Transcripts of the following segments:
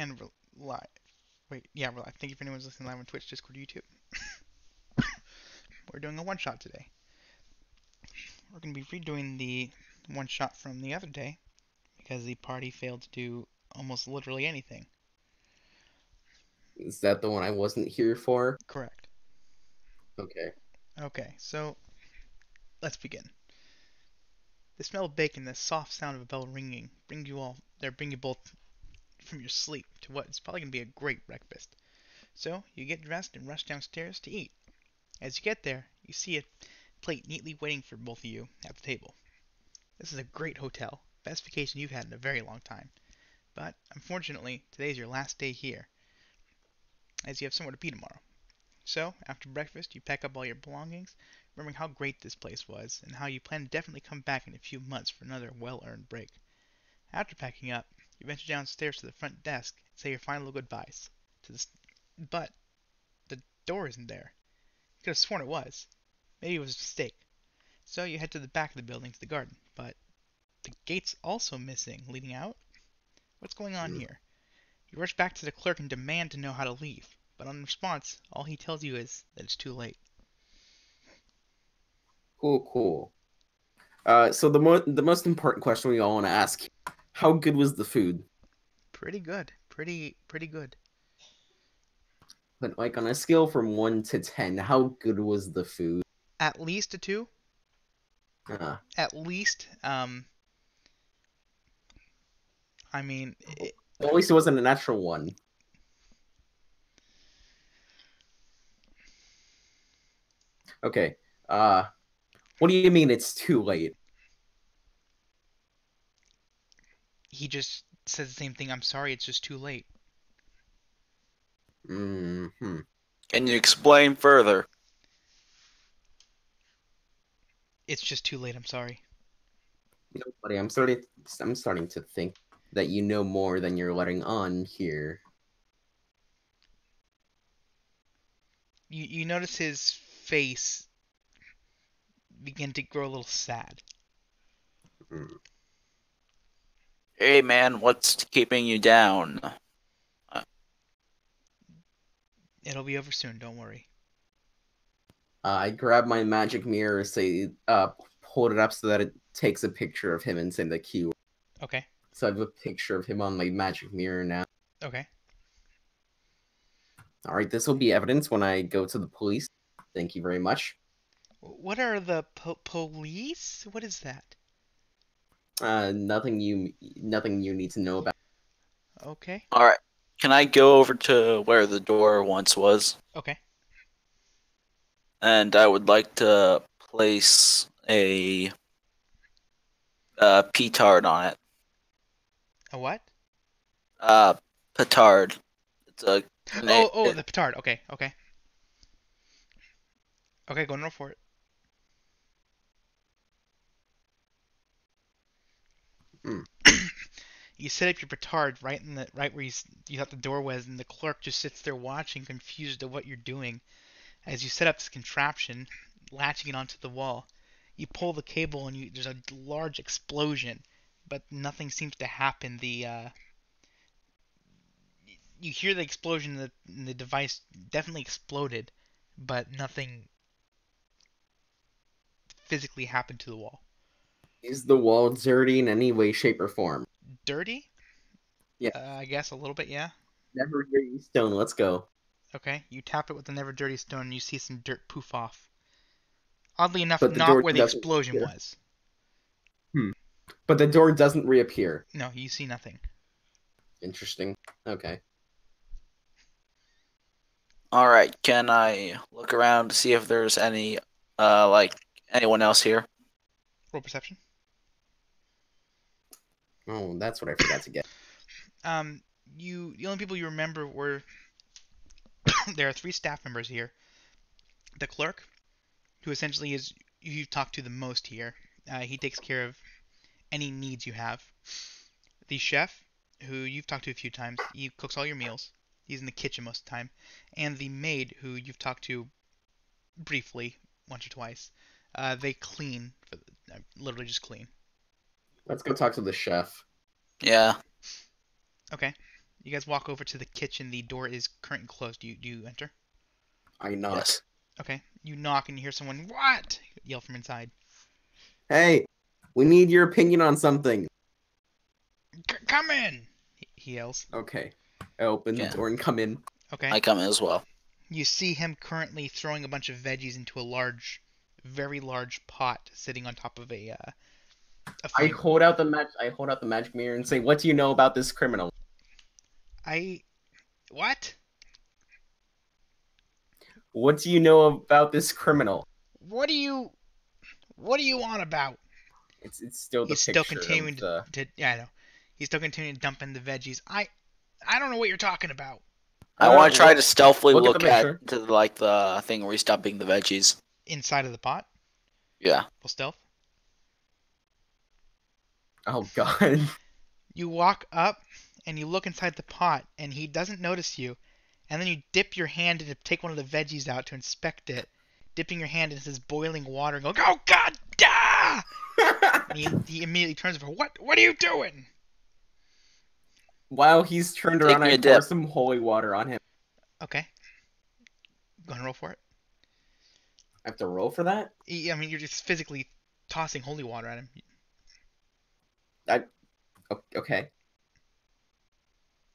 And we're live. Wait, yeah, we're live. Thank you for anyone listening live on Twitch, Discord, YouTube. We're doing a one-shot today. We're going to be redoing the one-shot from the other day because the party failed to do almost literally anything. Is that the one I wasn't here for? Correct. Okay. Okay, so let's begin. The smell of bacon, the soft sound of a bell ringing, bring you both from your sleep to what is probably going to be a great breakfast. So you get dressed and rush downstairs to eat. As you get there, you see a plate neatly waiting for both of you at the table. This is a great hotel, best vacation you've had in a very long time. But unfortunately, today is your last day here, as you have somewhere to be tomorrow. So, after breakfast, you pack up all your belongings, remembering how great this place was, and how you plan to definitely come back in a few months for another well-earned break. After packing up, you venture downstairs to the front desk and say your final goodbyes. But the door isn't there. You could have sworn it was. Maybe it was a mistake. So you head to the back of the building to the garden, but the gate's also missing, leading out. What's going on Hmm. here? You rush back to the clerk and demand to know how to leave, but on response, all he tells you is that it's too late. Cool. So the most important question we all want to ask: how good was the food? Pretty good. Pretty good. But like on a scale from 1 to 10, how good was the food? At least a 2. Uh, At least, I mean, at least it wasn't a natural one. Okay. Uh, what do you mean it's too late? he just says the same thing. I'm sorry, it's just too late. Hmm. Can you explain further? It's just too late, I'm sorry. Nobody. I'm starting to think that you know more than you're letting on here. You notice his face begin to grow a little sad. Hmm. Hey man, what's keeping you down? It'll be over soon, don't worry. I grab my magic mirror, hold it up so that it takes a picture of him and say the keyword. Okay. So I have a picture of him on my magic mirror now. Okay. All right, this will be evidence when I go to the police. Thank you very much. What are the police? What is that? Nothing you need to know about. Okay. Alright, can I go over to where the door once was? Okay. And I would like to place a petard on it. A what? Petard. It's a grenade. Oh, the petard. Okay. Okay, go and for it. Hmm. You set up your petard right where you thought the door was, and the clerk just sits there watching, confused at what you're doing. As you set up this contraption, latching it onto the wall, you pull the cable, and there's a large explosion, but nothing seems to happen. You hear the explosion, and the device definitely exploded, but nothing physically happened to the wall. Is the wall dirty in any way, shape, or form? Dirty? Yeah. I guess a little bit, yeah. Never dirty stone. Let's go. Okay, you tap it with the never dirty stone, and you see some dirt poof off. Oddly enough, But the not door where the doesn't explosion reappear. was. Hmm. But the door doesn't reappear. No, you see nothing. Interesting. Okay. Alright, can I look around to see if there's any, anyone else here? Roll perception. Oh, that's what I forgot to get. Um, the only people you remember were there are 3 staff members here. The clerk, who essentially is who you've talked to the most here. He takes care of any needs you have. The chef, who you've talked to a few times, he cooks all your meals. He's in the kitchen most of the time. And the maid, who you've talked to briefly once or twice. They clean, literally just clean. Let's go talk to the chef. Yeah. Okay. You guys walk over to the kitchen. The door is currently closed. Do you enter? I knock. Yes. Okay. You knock and you hear someone, "What?" yell from inside. Hey, we need your opinion on something. Come in! He yells. Okay. I open the Yeah. door and come in. Okay. I come in as well. You see him currently throwing a bunch of veggies into a large, very large pot sitting on top of a I flame. hold out the magic mirror and say, "What do you know about this criminal?" What? What do you know about this criminal? What do you on about? It's still the He's still picture continuing of the. yeah, I know. He's still continuing to dump in the veggies. I don't know what you're talking about. I want to try look, to stealthily look at look the picture. to like the thing where he's dumping the veggies. Inside of the pot? Yeah. Full stealth. Oh God. You walk up and you look inside the pot and he doesn't notice you. And then you dip your hand in to take one of the veggies out to inspect it, dipping your hand into this boiling water and go, "Oh God, da!" And he immediately turns over. What are you doing? While he's turned Take around, me I a pour dip. some holy water on him. Okay. Go ahead and roll for it. I have to roll for that? I mean, you're just physically tossing holy water at him. Okay.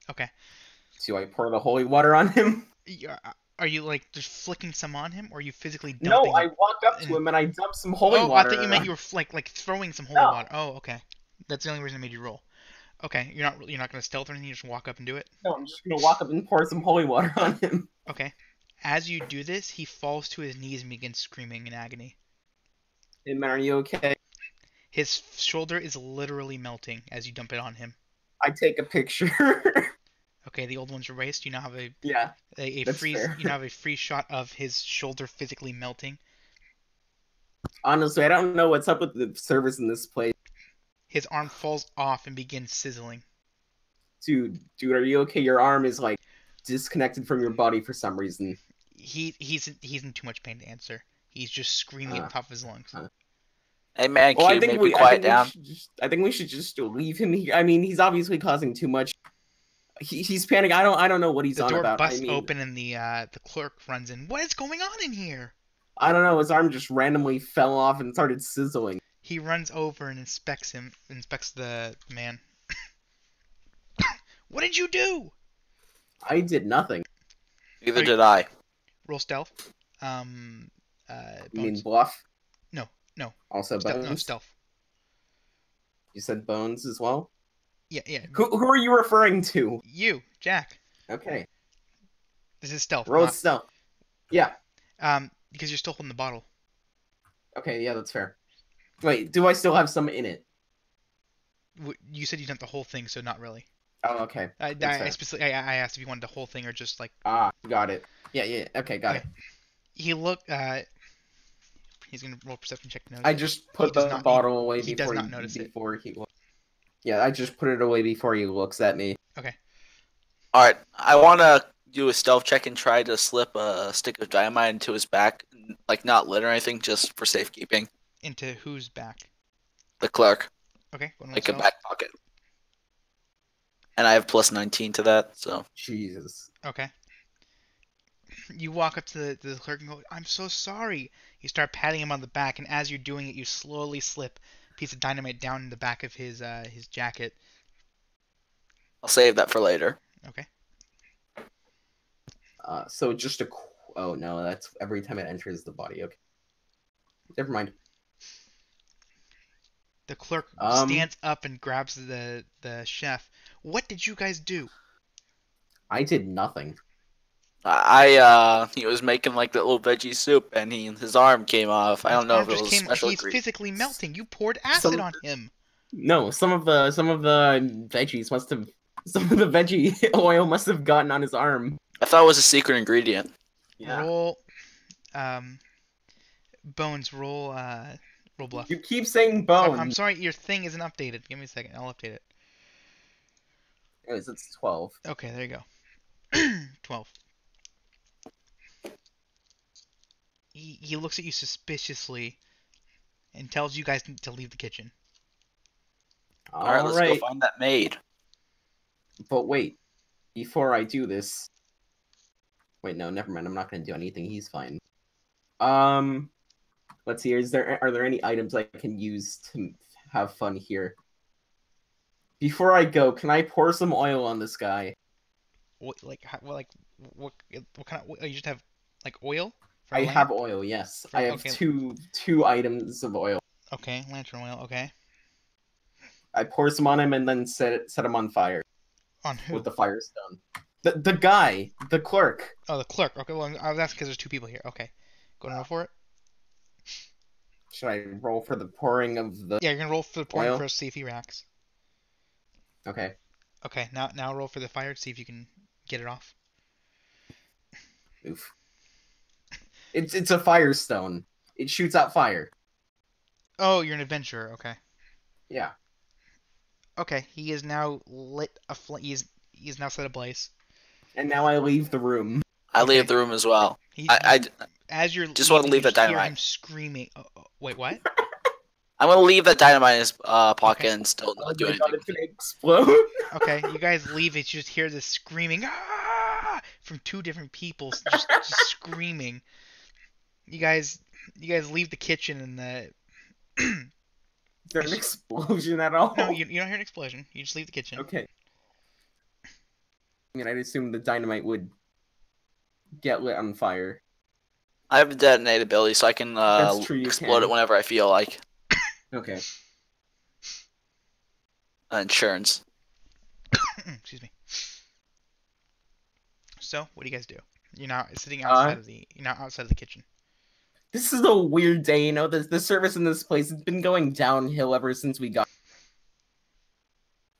Okay. So I pour the holy water on him? Are you like just flicking some on him, or are you physically dumping? No, I walk up to him and I dump some holy water. I thought you meant you were like throwing some holy water. Oh, okay. That's the only reason I made you roll. Okay, you're not gonna stealth or anything. You just walk up and do it. No, I'm just gonna walk up and pour some holy water on him. Okay. As you do this, he falls to his knees and begins screaming in agony. Hey man, are you okay? His shoulder is literally melting as you dump it on him. I take a picture. Okay, the old one's erased. You now have Yeah, a that's freeze. fair. You now have a free shot of his shoulder physically melting. Honestly, I don't know what's up with the service in this place. His arm falls off and begins sizzling. Dude, are you okay? Your arm is like disconnected from your body for some reason. He's in too much pain to answer. He's just screaming at the top of his lungs. Hey man, Well, can you maybe quiet down? I think we should just leave him here. I mean, he's obviously causing too much. He's panicking. I don't know what he's The on door about. busts open and the clerk runs in. What is going on in here? I don't know. His arm just randomly fell off and started sizzling. He runs over and inspects the man. What did you do? I did nothing. Neither did I. Roll stealth. You Bones. mean bluff? No. Also bones? No, stealth. You said bones as well? Yeah. Who are you referring to? You, Jack. Okay. This is stealth. Roll stealth. Yeah. Because you're still holding the bottle. Okay, yeah, that's fair. Wait, do I still have some in it? You said you dumped the whole thing, so not really. Oh, okay. I asked if you wanted the whole thing or just like. Got it. Yeah. Okay, got it. He's gonna roll perception check to notice. I just put the bottle away he does not notice it. Yeah, I just put it away before he looks at me. Okay. Alright, I want to do a stealth check and try to slip a stick of dynamite into his back. Like, not lit or anything, just for safekeeping. Into whose back? The clerk. Okay. Like a back pocket. And I have plus 19 to that, so. Jesus. Okay. You walk up to the clerk and go, "I'm so sorry." You start patting him on the back, and as you're doing it, you slowly slip a piece of dynamite down in the back of his jacket. I'll save that for later. Okay. So just a... Oh, no, that's every time it enters the body. Okay. Never mind. The clerk stands up and grabs the chef. "What did you guys do?" I did nothing. He was making like that little veggie soup, and his arm came off. I don't know if it was special. He's physically melting. You poured acid on him. No, some of the veggies must have... Some of the veggie oil must have gotten on his arm. I thought it was a secret ingredient. Yeah. Roll, Bones. Roll bluff. You keep saying bones. I'm sorry, your thing isn't updated. Give me a second. I'll update it. Anyways, it's 12. Okay, there you go. 12. He looks at you suspiciously and tells you guys to leave the kitchen. Alright, let's go find that maid. But wait. before I do this... Wait, no, never mind. I'm not going to do anything. He's fine. Let's see. Are there any items I can use to have fun here? Before I go, can I pour some oil on this guy? What kind of? You just have like oil for I a lamp? have oil, yes. I have Okay. two items of oil. Okay, lantern oil. Okay. I pour some on him and then set him on fire On who? with the firestone. The guy, the clerk. Oh, the clerk. Okay, well, I was asking because there's two people here. Okay, go and roll for it. Should I roll for the pouring of the Yeah, you're gonna roll for the pouring oil? first, see if he reacts. Okay. Okay, now roll for the fire to see if you can get it off. Oof. It's a firestone. It shoots out fire. Oh, you're an adventurer. Okay. Yeah. Okay, he is now lit a He's now set ablaze. And now I leave the room. I Okay. leave the room as well. He, I as you're just want to leaving, leave that you hear dynamite. him screaming. Wait, what? I'm gonna leave that dynamite in his pocket Okay. and still Oh not do my anything. god, it's gonna explode. Okay, you guys leave. It you just hear this screaming from two different people, just screaming. You guys leave the kitchen and the. Is there an explosion at all? No, you don't hear an explosion. You just leave the kitchen. Okay. I mean, I'd assume the dynamite would get lit on fire. I have a detonate ability, so I can That's true, you explode can. it whenever I feel like. Okay. Insurance. Excuse me. So, what do you guys do? You're now sitting outside of the. You're now outside of the kitchen. This is a weird day, you know. The service in this place has been going downhill ever since we got.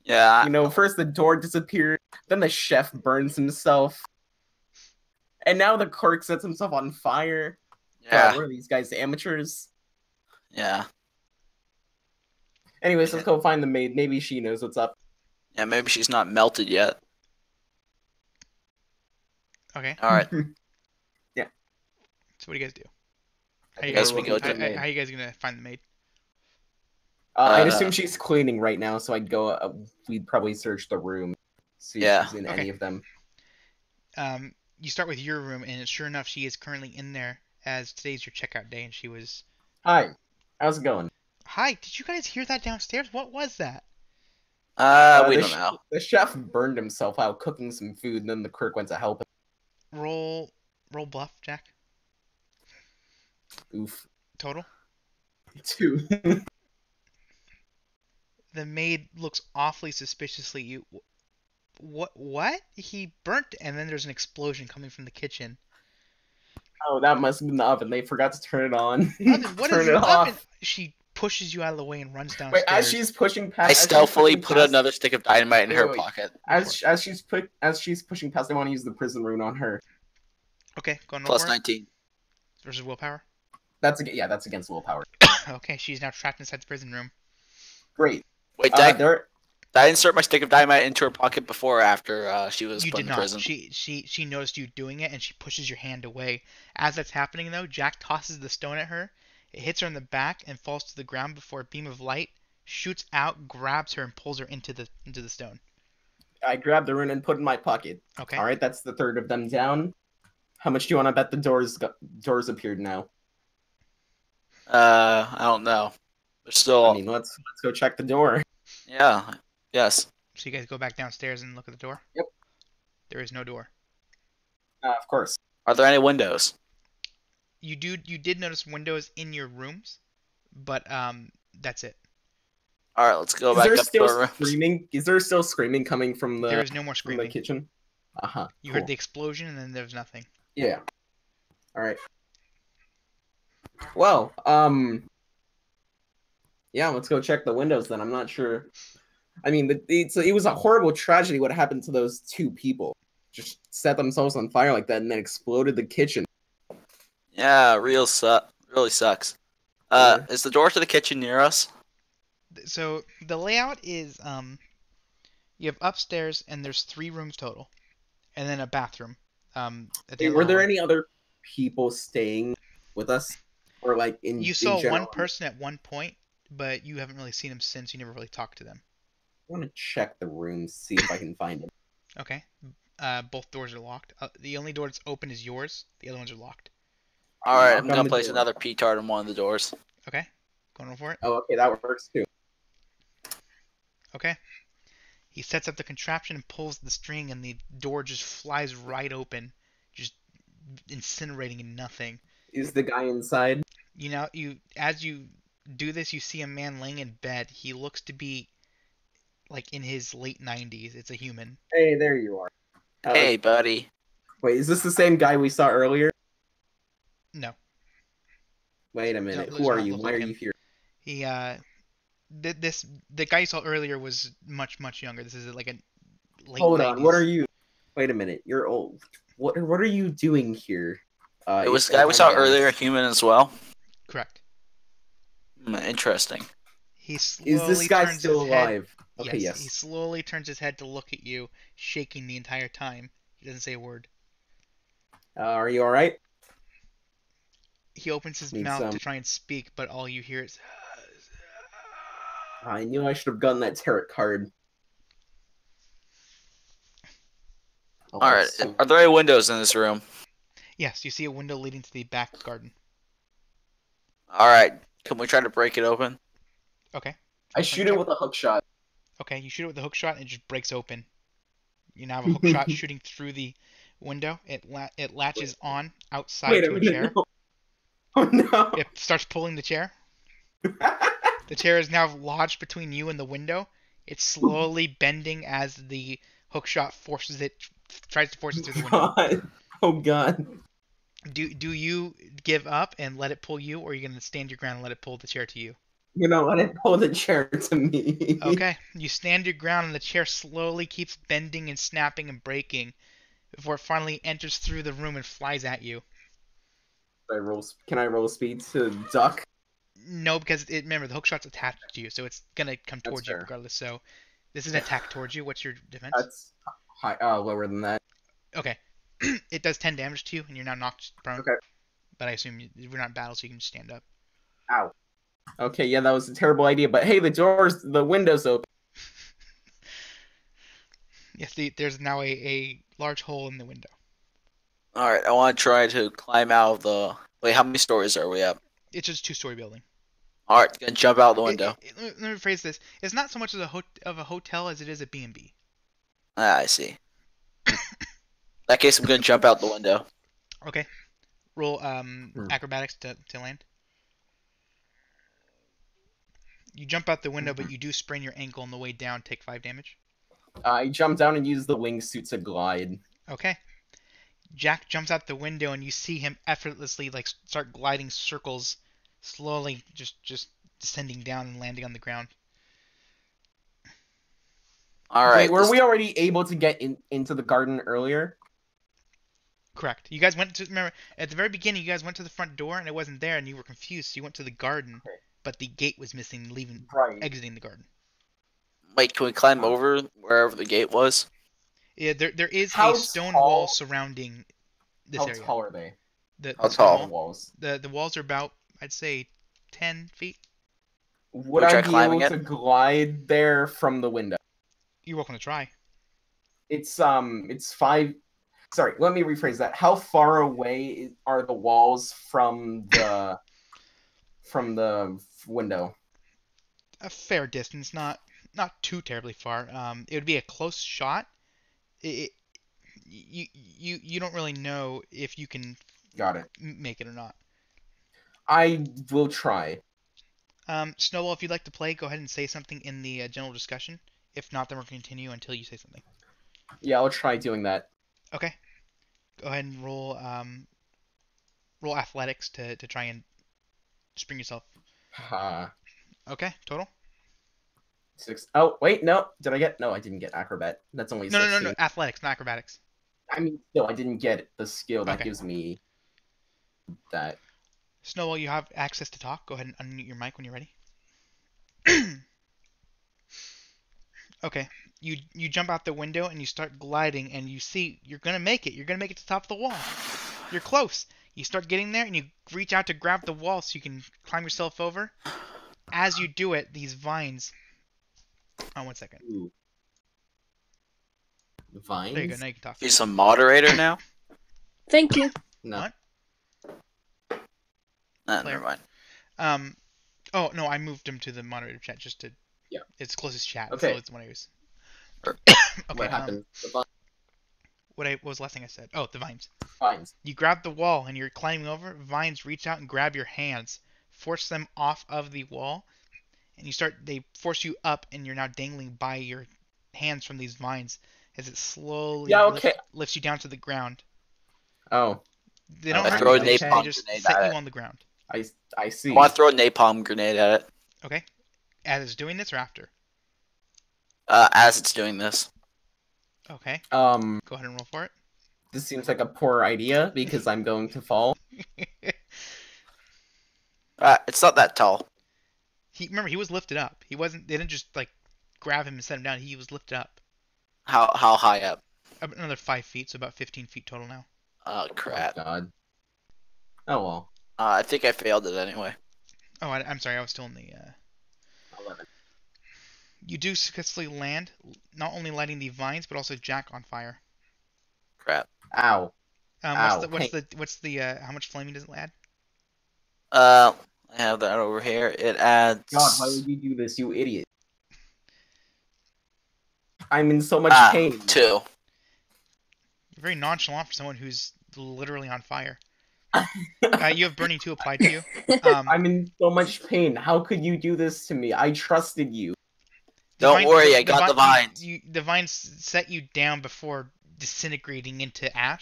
Yeah. You know, first the door disappeared, then the chef burns himself, and now the clerk sets himself on fire. Yeah. God, what are these guys, amateurs? Yeah. Anyways, let's go find the maid. Maybe she knows what's up. Yeah. Maybe she's not melted yet. Okay. All right. So, what do you guys do? I guess we we're go looking to- for the maid. How are you guys gonna find the maid? I'd assume she's cleaning right now, so I'd go. We'd probably search the room, see Yeah. if she's in Okay. any of them. You start with your room, and sure enough, she is currently in there, as today's your checkout day, and she was. Hi, how's it going? Hi, did you guys hear that downstairs? What was that? We the don't know. The chef burned himself out cooking some food, and then the clerk went to help him. Roll bluff, Jack. Oof. Total. 2. The maid looks awfully suspiciously. What? He burnt, and then there's an explosion coming from the kitchen. Oh, that must have been the oven. They forgot to turn it on. What Turn is it an off. oven? She pushes you out of the way and runs downstairs. Wait, as she's pushing past, I stealthily put another stick of dynamite in her Wait. pocket. as she's pushing past, I want to use the prison rune on her. Okay, go and roll Plus for it. 19. Versus willpower. That's against willpower. Okay, she's now trapped inside the prison room. Great. Wait, did There. I insert my stick of dynamite into her pocket before or after she was You put did in not. prison? She noticed you doing it, and she pushes your hand away. As that's happening, though, Jack tosses the stone at her. It hits her in the back and falls to the ground before a beam of light shoots out, grabs her, and pulls her into the stone. I grabbed the rune and put it in my pocket. Okay. All right, that's the third of them down. How much do you want to bet the doors appeared now? I don't know. There's still. I mean, let's go check the door. Yeah. Yes. So you guys go back downstairs and look at the door? Yep. There is no door. Of course. Are there any windows? You did notice windows in your rooms, but that's it. All right, let's go Is back there up to still our room. screaming? Is there still screaming coming from There the is no more from the screaming. kitchen? You Cool. heard the explosion, and then there was nothing. Yeah. All right. Well, yeah, let's go check the windows then. I'm not sure. I mean, it was a horrible tragedy what happened to those two people. Just set themselves on fire like that and then exploded the kitchen. Yeah, really sucks. Is the door to the kitchen near us? So the layout is you have upstairs, and there's 3 rooms total, and then a bathroom. At the end of Were the there hallway. any other people staying with us, or like in? You in saw general? one person at one point, but you haven't really seen him since. You never really talked to them. I want to check the rooms, see if I can find him. Okay. Both doors are locked. The only door that's open is yours. The other ones are locked. All right, I'm Knock on gonna the place door. another P-tard on one of the doors. Okay, going for it. Oh, okay, that works too. Okay. He sets up the contraption and pulls the string, and the door just flies right open, just incinerating in nothing. Is the guy inside? As you do this, you see a man laying in bed. He looks to be like in his late 90s. It's a human. Hey, there you are. Hey, buddy. Wait, is this the same guy we saw earlier? No, Wait a minute. does Who are not you? look Why like are him. you here? He the guy you saw earlier was much younger. This is like a late Hold 90s. on. What are you? Wait a minute. You're old. What are you doing here? It was the guy we saw earlier, human as well. Correct. Interesting. He slowly Is this guy turns still his head. alive? Okay, yes. He slowly turns his head to look at you, shaking the entire time. He doesn't say a word. Are you all right? He opens his Need mouth some. to try and speak, but all you hear is. I knew I should have gotten that tarot card. Oh, All right, so- are there any windows in this room? Yes, you see a window leading to the back garden. All right, can we try to break it open? Okay. I shoot it with a hook shot. Okay, you shoot it with a hook shot and it just breaks open. You now have a hook shot shooting through the window. It latches on outside Wait a to a minute. chair. No. Oh no. It starts pulling the chair. The chair is now lodged between you and the window. It's slowly bending as the hook shot tries to force it through the window. God. Oh god. Do you give up and let it pull you, or are you gonna stand your ground and let it pull the chair to you? You know, let it pull the chair to me. Okay, you stand your ground and the chair slowly keeps bending and snapping and breaking before it finally enters through the room and flies at you. Can I roll speed to duck? No, because remember the hook shot's attached to you, so it's gonna come That's towards you fair. regardless. So this is an attack towards you. What's your defense? That's high, lower than that. Okay. It does 10 damage to you, and you're now knocked prone. Okay. But I assume we're not in battle, so you can just stand up. Ow. Okay, yeah, that was a terrible idea, but hey, the window's open. Yes, there's now a large hole in the window. All right, I want to try to climb out of the. Wait, how many stories are we at? It's just a two-story building. All right, gonna jump out the window. Let me rephrase this. It's not so much of a hotel as it is a B&B. Ah, I see. In that case, I'm gonna jump out the window. Okay. Roll acrobatics to land. You jump out the window, but you do sprain your ankle on the way down, take 5 damage. I jump down and use the wingsuit to glide. Okay. Jack jumps out the window, and you see him effortlessly start gliding circles, slowly just descending down and landing on the ground. All right. Wait, were we already able to get into the garden earlier? Correct. You guys remember, at the very beginning, you guys went to the front door, and it wasn't there, and you were confused, so you went to the garden, Okay. but the gate was missing, Right. exiting the garden. Wait, can we climb over wherever the gate was? Yeah, there is How a stone tall- wall surrounding this How area. tall are they? The How stone tall? wall? Walls. The walls are about, I'd say, 10 feet. Would we I try be climbing able it? to glide there from the window? You're welcome to try. It's 5. Sorry, let me rephrase that. How far away are the walls from the window? A fair distance, not too terribly far. It would be a close shot. You don't really know if you can Got it. make it or not. I will try. Snowball, if you'd like to play, go ahead and say something in the general discussion. If not, then we'll continue until you say something. Yeah, I'll try doing that. Okay. Go ahead and roll athletics to try and spring yourself. Okay, total? 6. Oh, wait, no. Did I get? No, I didn't get acrobat. That's only 16. No. Athletics, not acrobatics. I mean, still, I didn't get the skill that Okay. gives me that. Snowball, you have access to talk. Go ahead and unmute your mic when you're ready. Okay. You jump out the window and you start gliding, and you see you're gonna make it. You're gonna make it to the top of the wall. You're close. You start getting there, and you reach out to grab the wall so you can climb yourself over. As you do it, these vines. Oh, 1 second. Ooh. Vines? There you go. Now you can talk. He's a moderator now. Thank you. No. What? Nah, Claire. never mind. Oh no, I moved him to the moderator chat just to. Yeah. It's closest chat. Okay. So it's the one I use. Sure. Okay. What happened? The What was the last thing I said? Oh, the vines. vines. You grab the wall and you're climbing over. Vines reach out and grab your hands, force them off of the wall, and they force you up, and you're now dangling by your hands from these vines as it slowly Yeah, okay. lifts you down to the ground. Oh, They don't I hurt throw you. a They napalm just grenade set at you it. on the ground. I see. I want to throw a napalm grenade at it. Okay. As it's doing this or after? As it's doing this. Okay. Um, Go ahead and roll for it. this seems like a poor idea because I'm going to fall. It's not that tall. Remember, he was lifted up. He wasn't. They didn't just like grab him and set him down. He was lifted up. How high up? Another 5 feet, so about 15 feet total now. Oh crap. Oh God. Oh well. I think I failed it anyway. Oh, I'm sorry. I was still in the. 11. You do successfully land, not only lighting the vines, but also Jack on fire. Crap. Ow. Ow. What's the how much flaming does it add? I have that over here. It adds. God, why would you do this, you idiot? I'm in so much pain. 2. You're very nonchalant for someone who's literally on fire. You have burning 2 applied to you. I'm in so much pain. How could you do this to me? I trusted you. Don't worry, I got the vines. The vines set you down before disintegrating into ash.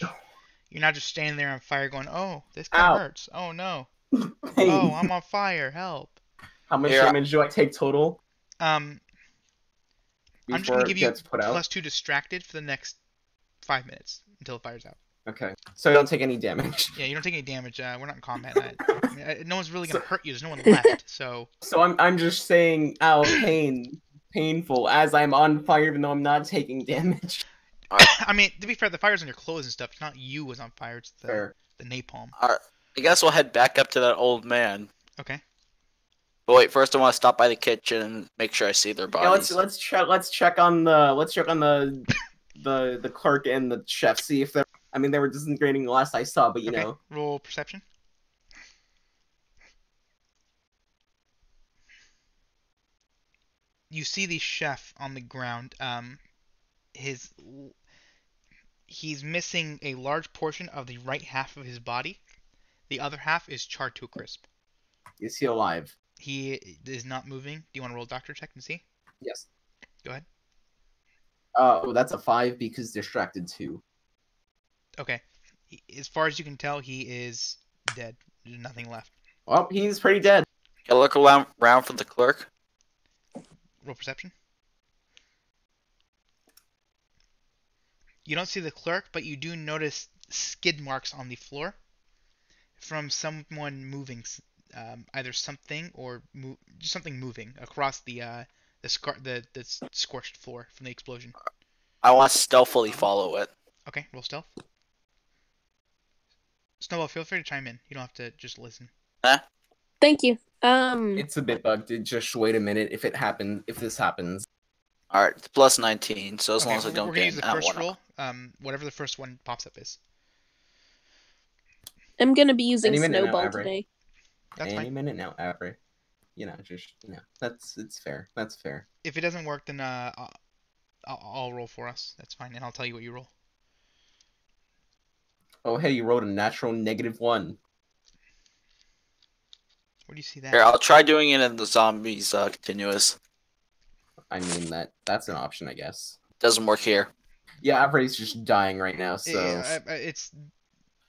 You're not just standing there on fire going, "Oh, this kind Ow. of hurts. Oh no. Pain. Oh, I'm on fire. Help." How much Here, damage do I take total? I'm just Before gonna it give you gets put out? +2 distracted for the next 5 minutes until the fire's out. Okay. So I don't take any damage. Yeah, you don't take any damage. We're not in combat. No one's really gonna hurt you. There's no one left. So So I'm just saying, ow, painful, as I'm on fire even though I'm not taking damage. I mean, to be fair, the fire's on your clothes and stuff. It's not you who's on fire. It's Fair. the napalm. Alright, I guess we'll head back up to that old man. Okay. But wait, first I want to stop by the kitchen and make sure I see their Yeah, bodies. let's check on the clerk and the chef. See if they're. I mean, they were disintegrating the last I saw, but you Okay. know. Roll perception. You see the chef on the ground. He's missing a large portion of the right half of his body. The other half is charred to a crisp. Is he alive? He is not moving. Do you want to roll a doctor check and see? Yes. Go ahead. Oh, that's a 5 because distracted 2. Okay. As far as you can tell, he is dead. There's nothing left. Well, he's pretty dead. Can I look around for the clerk? Roll perception. You don't see the clerk, but you do notice skid marks on the floor from someone moving, either something or just something moving across the scorched floor from the explosion. I want to stealthily follow it. Okay, roll stealth. Snowball, feel free to chime in. You don't have to just listen. Thank you. It's a bit bugged. Just wait a minute. If this happens. Alright, it's plus 19, so as long as I we're don't gonna get use the that first one. roll. Whatever the first one pops up is. I'm gonna be using Any minute now, Snowball Avery. today. That's Any fine. minute now, Avery. It's fair. That's fair. If it doesn't work, then I'll roll for us. That's fine, and I'll tell you what you roll. Oh, hey, you rolled a natural -1. Where do you see that? Here, I'll try doing it in the zombies continuous. I mean, that's an option, I guess. Doesn't work here. Yeah, Avery's just dying right now, so.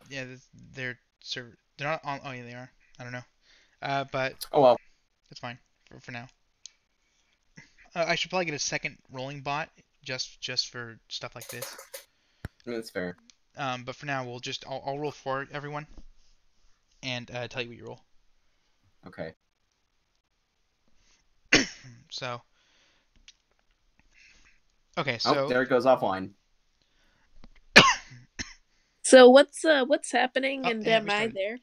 They're not on. Oh yeah, they are. I don't know. But Oh well. that's fine for now. I should probably get a second rolling bot just for stuff like this. That's fair. But for now, I'll roll for everyone, and tell you what you roll. Okay. So. Okay, Oh, so there it goes offline. So what's happening, Oh, and yeah, am I restarted. there?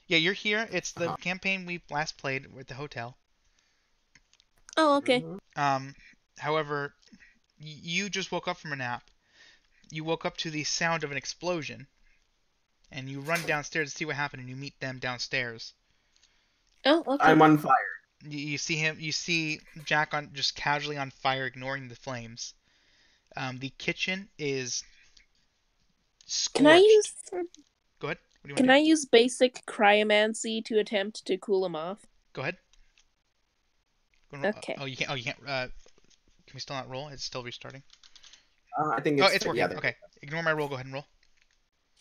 yeah, you're here. It's the campaign we last played with the hotel. Oh, okay. However, you just woke up from a nap, you woke up to the sound of an explosion, and you run downstairs to see what happened, and you meet them downstairs. Oh, okay. I'm on fire. You see him. You see Jack on just casually on fire, ignoring the flames. The kitchen is Can I scorched. use Go ahead. What do you want Can to do? I use basic cryomancy to attempt to cool him off? Go ahead. Okay. Oh, you can't. Oh, you can't. Can we still not roll? It's still restarting. I think Oh, it's it's working. yeah, Okay. Ignore my roll. Go ahead and roll.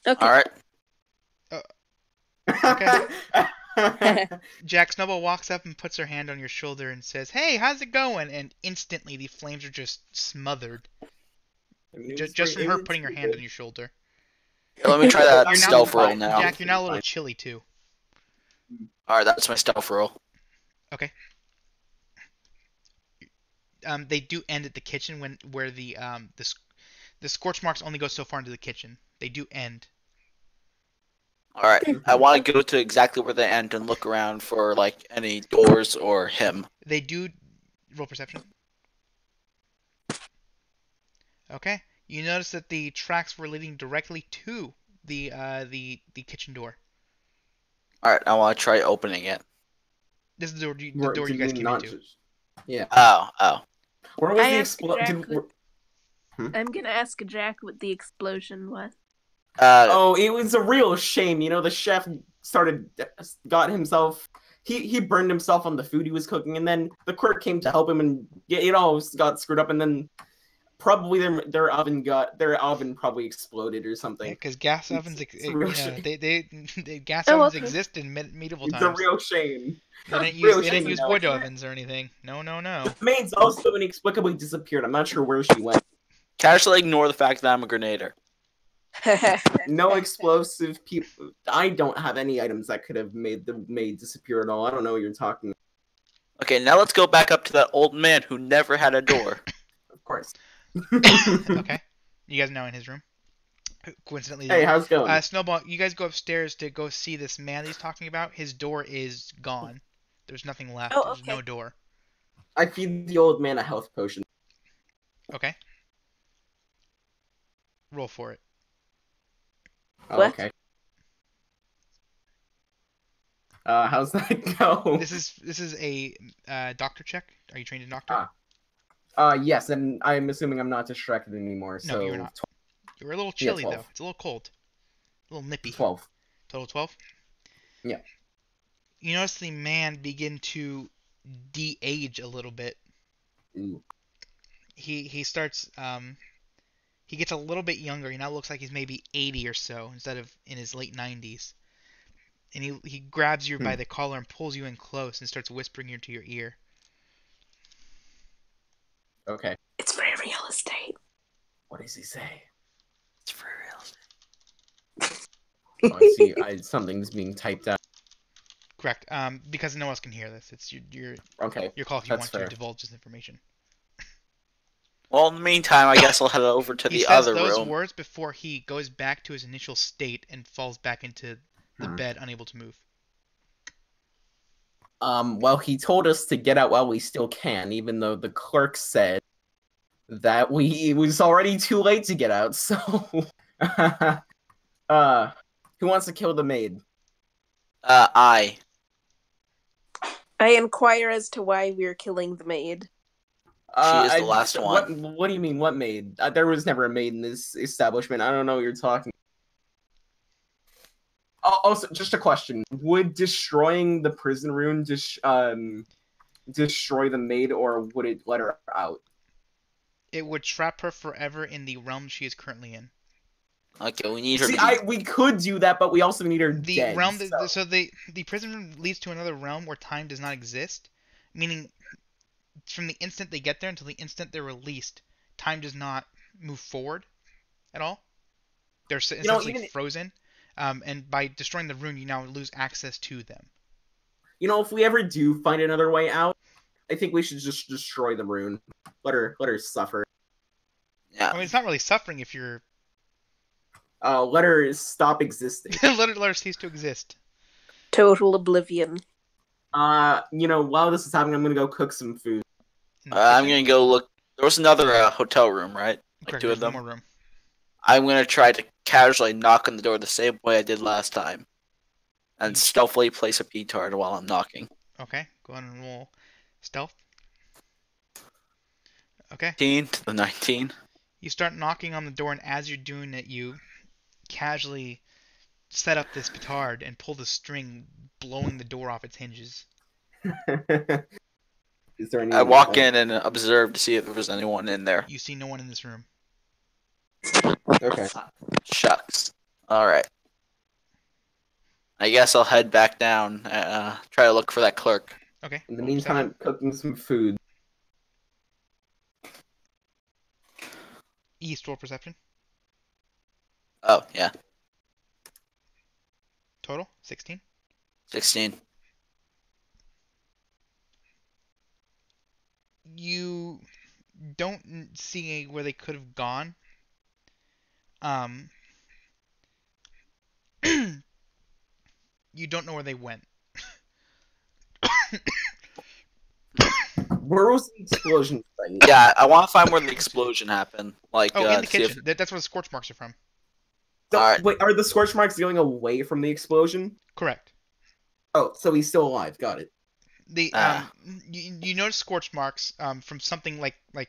Okay. All right. Okay. Jack, Snowball walks up and puts her hand on your shoulder and says, "Hey, how's it going?" And instantly the flames are just smothered. Just from her putting her hand on your shoulder. Here, let me try that You're now- stealth roll now. Jack, you're now a little chilly too. All right, that's my stealth roll. Okay. They do end at the kitchen where the scorch marks only go so far into the kitchen. They do end. All right, I want to go to exactly where they end and look around for like any doors or him. They do roll perception. Okay. You notice that the tracks were leading directly to the kitchen door. All right, I want to try opening it. This is the door you guys came into. Yeah. Oh. Where was I the asked Jack explosion? I'm gonna ask Jack what the explosion was. Oh, it was a real shame. You know, the chef got himself. He burned himself on the food he was cooking, and then the clerk came to help him, and it all got screwed up, and then probably their oven probably exploded or something. Because gas ovens, a real shame. they gas Oh, ovens okay. exist in medieval It's times. a real shame. They didn't real use shame, no. wood ovens or anything. No. The maid's also inexplicably disappeared. I'm not sure where she went. Casually ignore the fact that I'm a grenader. No explosive people. I don't have any items that could have made the maid disappear at all. I don't know what you're talking about. Okay, now let's go back up to that old man who never had a door. Of course. Okay. You guys are now in his room. Coincidentally, Hey, how's it going? Snowball, you guys go upstairs to go see this man he's talking about. His door is gone. There's nothing left. Oh, There's okay. no door. I feed the old man a health potion. Okay. Roll for it. Oh, What? okay. How's that go? This is a doctor check. Are you trained in doctor? Yes, and I'm assuming I'm not distracted anymore. No, So you're not. You're a little chilly 12. though. It's a little cold. A little nippy. 12. Total 12? Yeah. You notice the man begin to de-age a little bit. Ooh. He starts he gets a little bit younger. He now looks like he's maybe 80 or so instead of in his late 90s. And he grabs you by the collar and pulls you in close and starts whispering into your ear. Okay. It's for real estate. What does he say? It's for real. Oh, I see. Something's being typed out. Correct. Because no one else can hear this. It's your Okay. call if you That's want fair. to divulge this information. Well, in the meantime, I guess I'll head over to He the says other those room. words before he goes back to his initial state and falls back into the bed, unable to move. Well, he told us to get out while we still can, even though the clerk said that it was already too late to get out, so... who wants to kill the maid? I. I inquire as to why we're killing the maid. She is the last one. What do you mean, what maid? There was never a maid in this establishment. I don't know what you're talking. Also, just a question: would destroying the prison room destroy the maid, or would it let her out? It would trap her forever in the realm she is currently in. Okay, we need her. See, to we could do that, but we also need her The dead. realm, so the prison room leads to another realm where time does not exist, meaning from the instant they get there until the instant they're released, time does not move forward at all. They're essentially frozen, and by destroying the room, you now lose access to them. You know, if we ever do find another way out, I think we should just destroy the rune. Let her suffer. Yeah. I mean, it's not really suffering if you're Let her stop existing. let her cease to exist. Total oblivion. While this is happening, I'm gonna go cook some food. in the I'm kitchen. gonna go look. There was another hotel room, right? Like Correct, two of there's one them. more room. I'm gonna try to casually knock on the door the same way I did last time, and stealthily place a petard while I'm knocking. Okay, go ahead and roll stealth. Okay. 18 to the 19. You start knocking on the door, and as you're doing it, you casually set up this petard and pull the string, blowing the door off its hinges. Is there any? I walk in and observe to see if there's anyone in there. You see no one in this room. Okay. Shucks. Alright. I guess I'll head back down, try to look for that clerk. Okay. In the roll meantime, I'm cooking some food. East roll perception. Oh, yeah. Total 16. 16. You don't see where they could have gone. You don't know where they went. Where was the explosion site? Yeah, I want to find where the explosion happened. Like, Oh, in the to see if- kitchen. That's where the scorch marks are from. Alright. Wait, are the scorch marks going away from the explosion? Correct. Oh, so he's still alive. Got it. The Ah. you notice scorch marks from something like a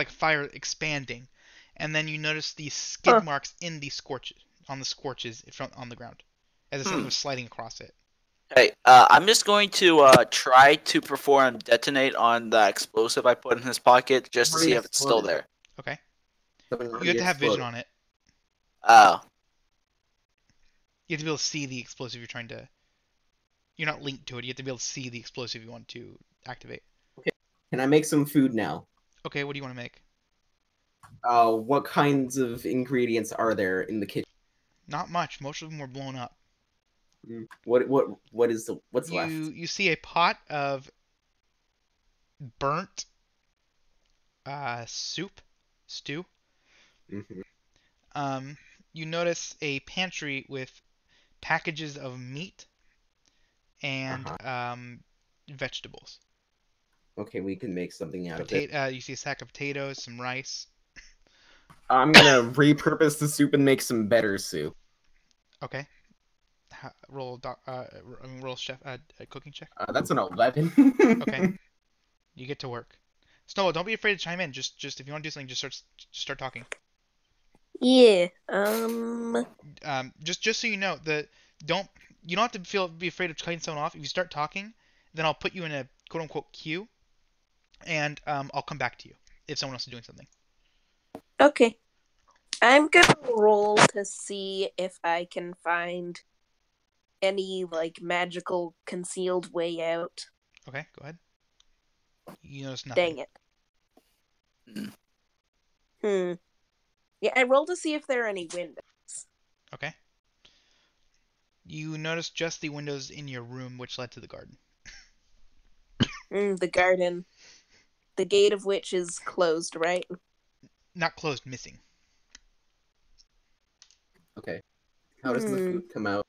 fire expanding, and then you notice these skid marks in the scorches on the scorches on the ground, as if something was sliding across it. Hey, I'm just going to try to perform detonate on the explosive I put in his pocket just to Already see if it's still exploded. there. Okay. Something You already have to have vision exploded. on it. Oh, You have to be able to see the explosive you're trying to. You're not linked to it. You have to be able to see the explosive you want to activate. Can I make some food now? Okay, what do you want to make? What kinds of ingredients are there in the kitchen? Not much. Most of them were blown up. What's left? You see a pot of burnt stew. Mm-hmm. You notice a pantry with packages of meat and vegetables. Okay, we can make something out of it. You see a sack of potatoes, some rice. I'm gonna repurpose the soup and make some better soup. Okay. Roll chef cooking check. That's an 11. Okay. You get to work. Snow, don't be afraid to chime in. Just if you want to do something, just start talking. Yeah. Just so you know, you don't have to be afraid of cutting someone off. If you start talking, then I'll put you in a quote unquote queue, and I'll come back to you if someone else is doing something. Okay. I'm gonna roll to see if I can find any magical concealed way out. Okay, go ahead. You notice nothing. Dang it. Yeah, I rolled to see if there are any windows. Okay. You notice just the windows in your room, which led to the garden. The garden. The gate of which is closed, right? Not closed, missing. Okay. How does the food come out?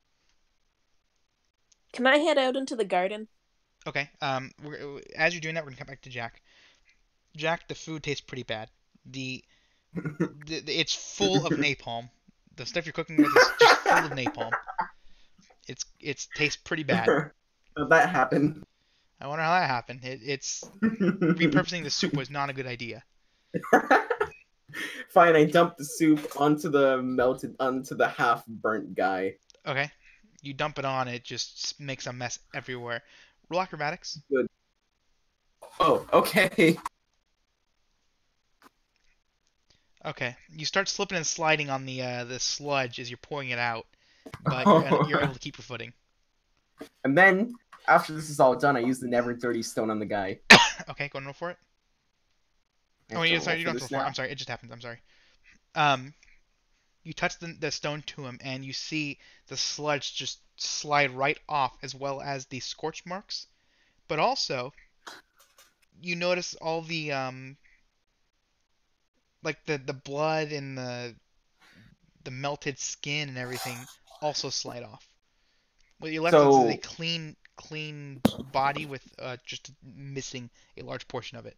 Can I head out into the garden? Okay. As you're doing that, we're gonna come back to Jack. Jack, the food tastes pretty bad. It's full of napalm. The stuff you're cooking with is just full of napalm. It tastes pretty bad. How'd that happen? I wonder how that happened. It's repurposing the soup was not a good idea. Fine, I dumped the soup onto the half-burnt guy. Okay. You dump it on, it just makes a mess everywhere. Roll acrobatics. Good. Oh, okay. Okay. You start slipping and sliding on the sludge as you're pouring it out, but you're able to keep your footing. And then, after this is all done, I use the Never Dirty Stone on the guy. Okay, go and roll for it. I Oh, have to you don't roll have to roll this for it. now? I'm sorry, it just happened. I'm sorry. You touch the stone to him, and you see the sludge just slide right off, as well as the scorch marks. But also, you notice all the the blood and the melted skin and everything also slide off. What you're left with is a clean body with just missing a large portion of it.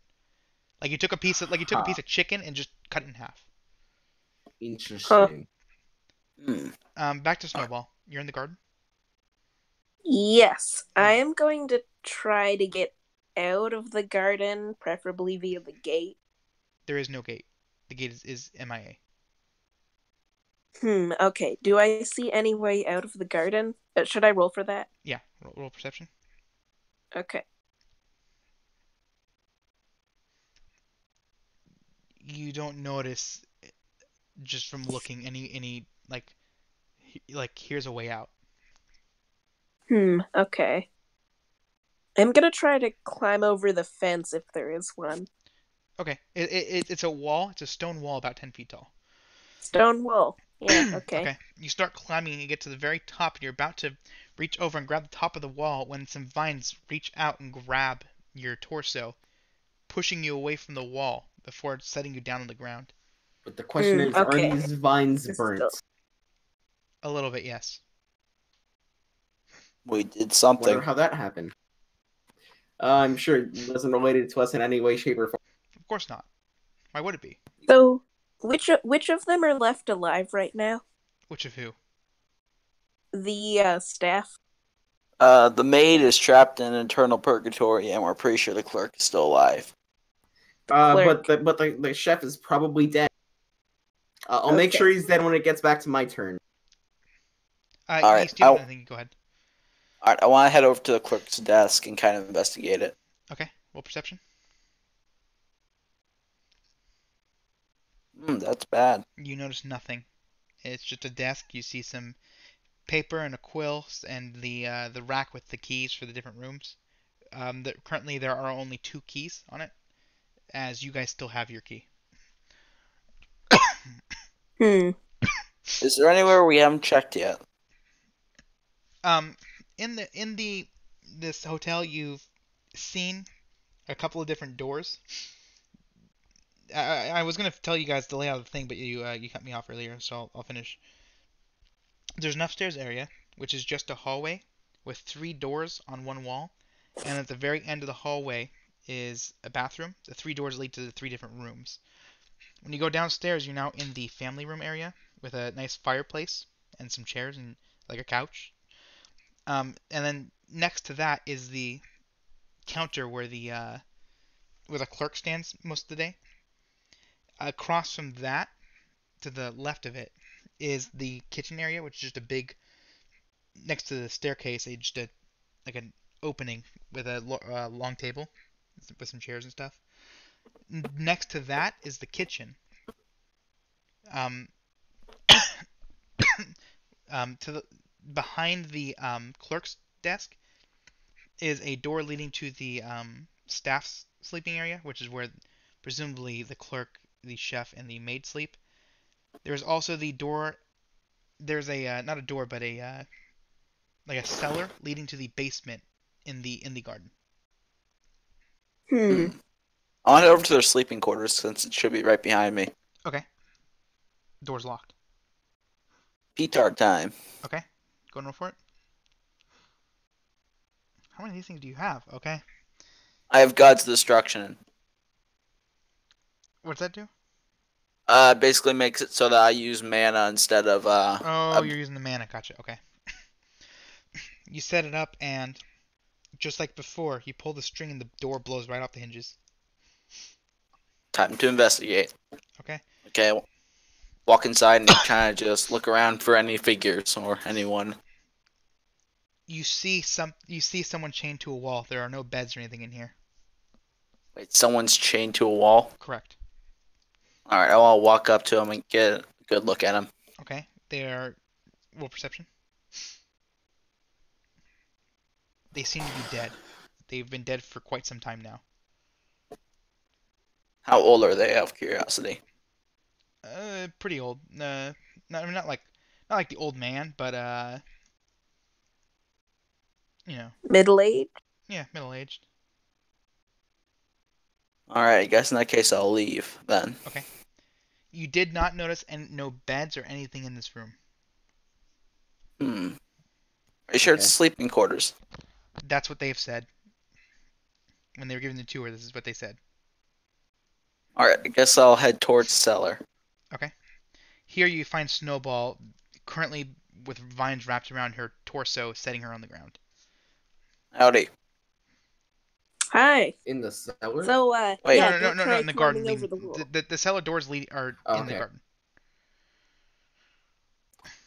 Like you took a piece of chicken and just cut cut it in half. Interesting. Back to Snowball. You're in the garden. Yes, I Alright. am going to try to get out of the garden, preferably via the gate. There is no gate. The gate is MIA. Okay. Do I see any way out of the garden? Should I roll for that? Yeah, roll perception. Okay. You don't notice just from looking any like here's a way out. Okay. I'm gonna try to climb over the fence if there is one. Okay, it's a wall. It's a stone wall about 10 feet tall. Stone wall. Yeah, okay. Okay, you start climbing and you get to the very top, and you're about to reach over and grab the top of the wall when some vines reach out and grab your torso, pushing you away from the wall before setting you down on the ground. But the question is, are Okay. these vines This is burnt? A little bit, yes. We did Wonder something. how that happened. I'm sure it wasn't related to us in any way, shape, or form. Of course not. Why would it be? So, which of them are left alive right now? Which of who? The staff. The maid is trapped in eternal purgatory, and we're pretty sure the clerk is still alive. But Clerk. the chef is probably dead. I'll make Okay. sure he's dead when it gets back to my turn. Alright, East, do you have anything? Go ahead. Alright, I want to head over to the clerk's desk and kind of investigate it. Okay, roll perception. That's bad. You notice nothing. It's just a desk. You see some paper and a quill and the rack with the keys for the different rooms. Currently there are only 2 keys on it, as you guys still have your key. Hmm. Is there anywhere we haven't checked yet? In this hotel, you've seen a couple of different doors. I was gonna tell you guys the layout of the thing, but you cut me off earlier, so I'll finish. There's an upstairs area, which is just a hallway with 3 doors on one wall, and at the very end of the hallway is a bathroom. The 3 doors lead to the 3 different rooms. When you go downstairs, you're now in the family room area with a nice fireplace and some chairs and like a couch. And then next to that is the counter where the clerk stands most of the day. Across from that, to the left of it, is the kitchen area, which is just a big, next to the staircase, like an opening with a long table with some chairs and stuff. Next to that is the kitchen. Um, to the behind the clerk's desk is a door leading to the staff's sleeping area, which is where presumably the clerk, the chef, and the maid sleep. There's also the door. There's a not a door, but a like a cellar leading to the basement in the garden. Hmm. I want to head over to their sleeping quarters since it should be right behind me. Okay. Door's locked. P-tard time. Okay. Go and roll for it. How many of these things do you have? Okay. I have God's Destruction. What's that do? Basically makes it so that I use mana instead of Oh, you're using the mana. Gotcha. Okay. You set it up, and just like before, you pull the string, and the door blows right off the hinges. time to investigate. Okay. Okay, walk inside and kind of just look around for any figures or anyone. You see someone chained to a wall. There are no beds or anything in here. Wait, someone's chained to a wall? Correct. Alright, I want to walk up to him and get a good look at him. Okay. They are roll perception. They seem to be dead. They've been dead for quite some time now. How old are they, out of curiosity? Pretty old. Not like the old man, but Middle age. yeah, middle aged. Alright, I guess in that case I'll leave then. Okay. You did not notice no beds or anything in this room. Are you sure it's Okay. sleeping quarters? That's what they've said. When they were giving the tour, this is what they said. Alright, I guess I'll head towards cellar. Okay. Here you find Snowball currently with vines wrapped around her torso, setting her on the ground. Howdy. Hi. In the cellar? So, Wait. yeah, No, don't not try in the garden. climbing over the wall. The cellar doors are Oh, in the okay. garden.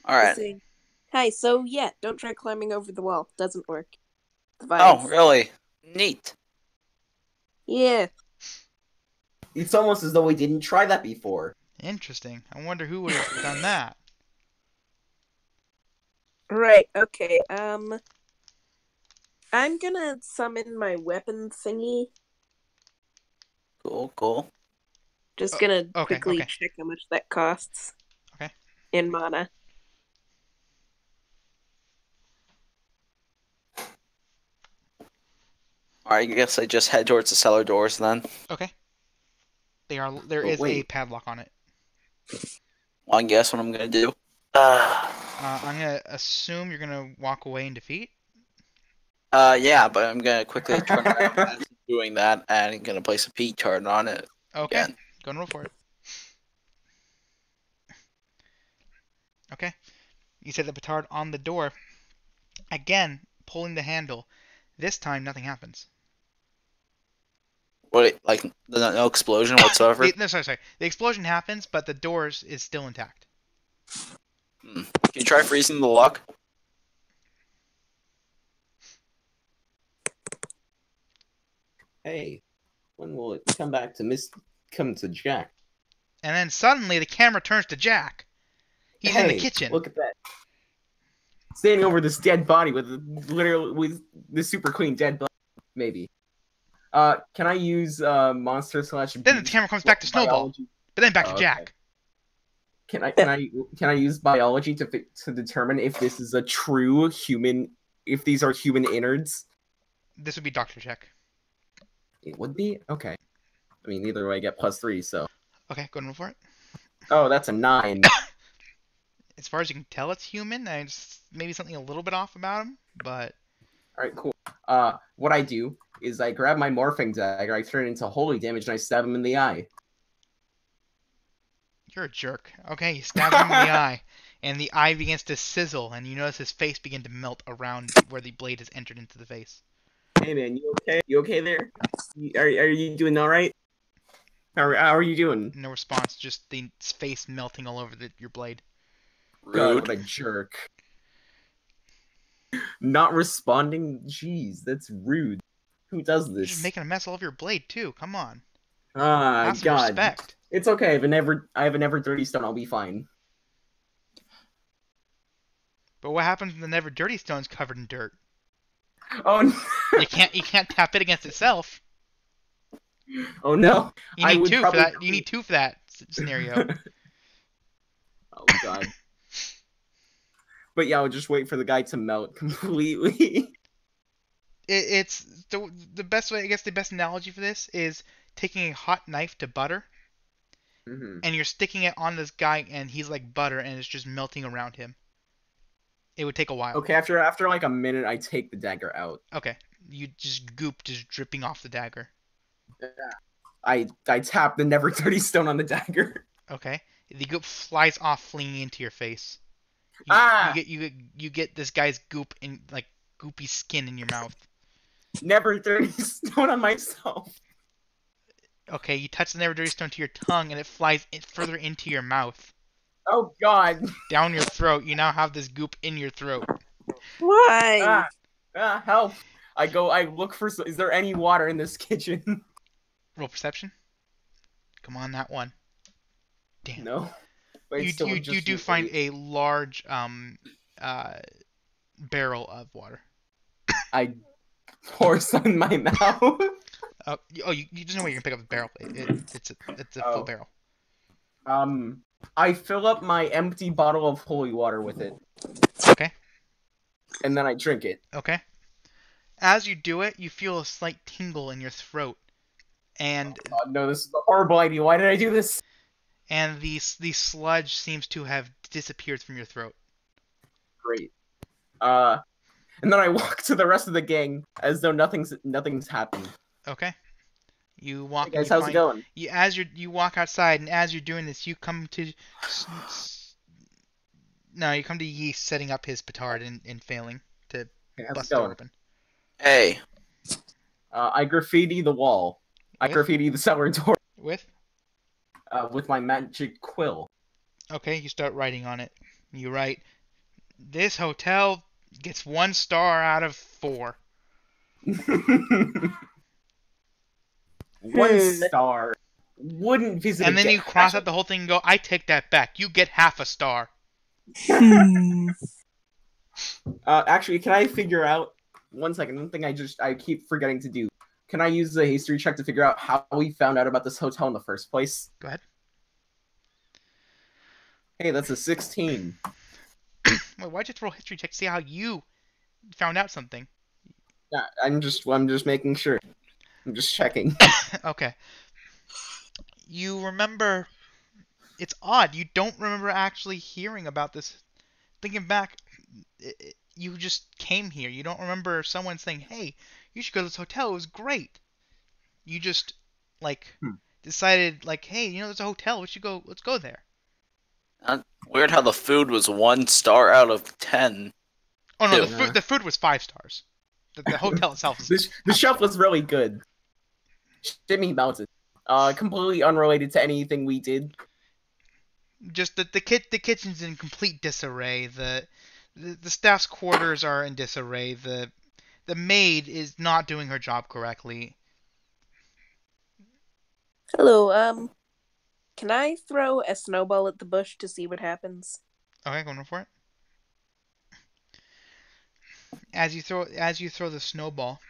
Alright. See. Hi, so yeah, don't try climbing over the wall. Doesn't work. The Oh, vines. really? Neat. Yeah. It's almost as though we didn't try that before. Interesting. I wonder who would have done that. Right, okay. I'm gonna summon my weapon thingy. Cool. Just gonna okay, quickly okay. check how much that costs. Okay. In mana. Alright, I guess I just head towards the cellar doors then. Okay. There Oh, is a wait. padlock on it. Well, I guess what I'm gonna do. I'm gonna assume you're gonna walk away in defeat. Yeah, but I'm gonna quickly turn around as I'm doing that, and I'm gonna place a P turn on it. Okay. Again. Go and roll for it. Okay. You set the petard on the door. Again, pulling the handle. This time, nothing happens. What? Like no explosion whatsoever? No, sorry. The explosion happens, but the doors is still intact. Can you try freezing the lock? Hey, when will it come back to come to Jack? And then suddenly, the camera turns to Jack. He's in the kitchen. Look at that. Standing over this dead body with the super clean dead body, maybe. Can I use monster slash? Then the camera comes back to Snowball, biology? but then back to Okay. Jack. Can I use biology to determine if this is a true human? If these are human innards? This would be Doctor Check. It would be okay. I mean, either way, I get +3. So. Okay, go and roll for it. Oh, that's a 9. As far as you can tell, it's human. Maybe something a little bit off about him, but All right, cool. What I do is I grab my morphing dagger, I turn it into holy damage, and I stab him in the eye. you're a jerk. Okay, you stab him in the eye, and the eye begins to sizzle, and you notice his face begin to melt around where the blade has entered into the face. Hey man, you okay? You okay there? Are you doing all right? How are you doing? No response, just the face melting all over your blade. God, Rude. what a jerk. Not responding? Jeez, that's rude. Who does You're just this? making a mess all over your blade too. Come on, Ah, have some God. respect. It's okay. I have a never dirty stone. I'll be fine. But what happens when the Never Dirty Stone's covered in dirt? Oh no. You can't tap it against itself. Oh no. You I need would two for probably that. You need two for that scenario. Oh God. But yeah, I'll just wait for the guy to melt completely. It's the best way. I guess the best analogy for this is taking a hot knife to butter, Mm-hmm. and you're sticking it on this guy, and he's like butter, and it's just melting around him. It would take a while. Okay, after like a minute, I take the dagger out. Okay. You just goop just dripping off the dagger. I tap the never dirty stone on the dagger. Okay. The goop flies off, flinging into your face. Ah! You get this guy's goop in like goopy skin in your mouth. Never dirty stone on myself. Okay, you touch the Never Dirty Stone to your tongue, and it flies further into your mouth, Oh God. down your throat. You now have this goop in your throat. Why? Help. I look for, is there any water in this kitchen? Roll perception. Come on, that one. Damn. No. But it's still You just do find a large barrel of water. I pour some in my mouth. You just know where you can pick up the barrel. It's a full Oh. barrel. I fill up my empty bottle of holy water with it. Okay. And then I drink it. Okay. As you do it, you feel a slight tingle in your throat, and Oh, no, this is a horrible idea. Why did I do this? the sludge seems to have disappeared from your throat. Great. And then I walk to the rest of the gang as though nothing's happened. Okay. You walk Hey and guys, you how's it find going? you walk outside, and as you're doing this, you come to no, you come to Yeast setting up his petard and failing to Hey, how's it bust the door going? open. Hey, I graffiti the wall. I With? graffiti the cellar door With? with my magic quill. Okay, you start writing on it. You write, "This hotel gets 1 star out of 4." One star. Wouldn't visit And then again. you cross out the whole thing and go, "I take that back. You get half a star." Actually, can I figure out 1 second? One thing I keep forgetting to do. Can I use the history check to figure out how we found out about this hotel in the first place? Go ahead. Hey, that's a 16. Wait, why'd you throw a history check to see how you found out something? Yeah, I'm just making sure. I'm just checking. Okay. You remember... It's odd. You don't remember actually hearing about this. Thinking back, you just came here. You don't remember someone saying, "Hey, you should go to this hotel. It was great." You just, like, decided, like, "Hey, there's a hotel. We should go. Let's go there." weird how the food was 1 star out of 10. Oh no, Yeah. the food was 5 stars. The hotel itself is The chef was really good. Jimmy melted. Completely unrelated to anything we did. just the kitchen's in complete disarray. The staff's quarters are in disarray. The maid is not doing her job correctly. Hello, can I throw a snowball at the bush to see what happens? Okay, going for it. As you throw the snowball,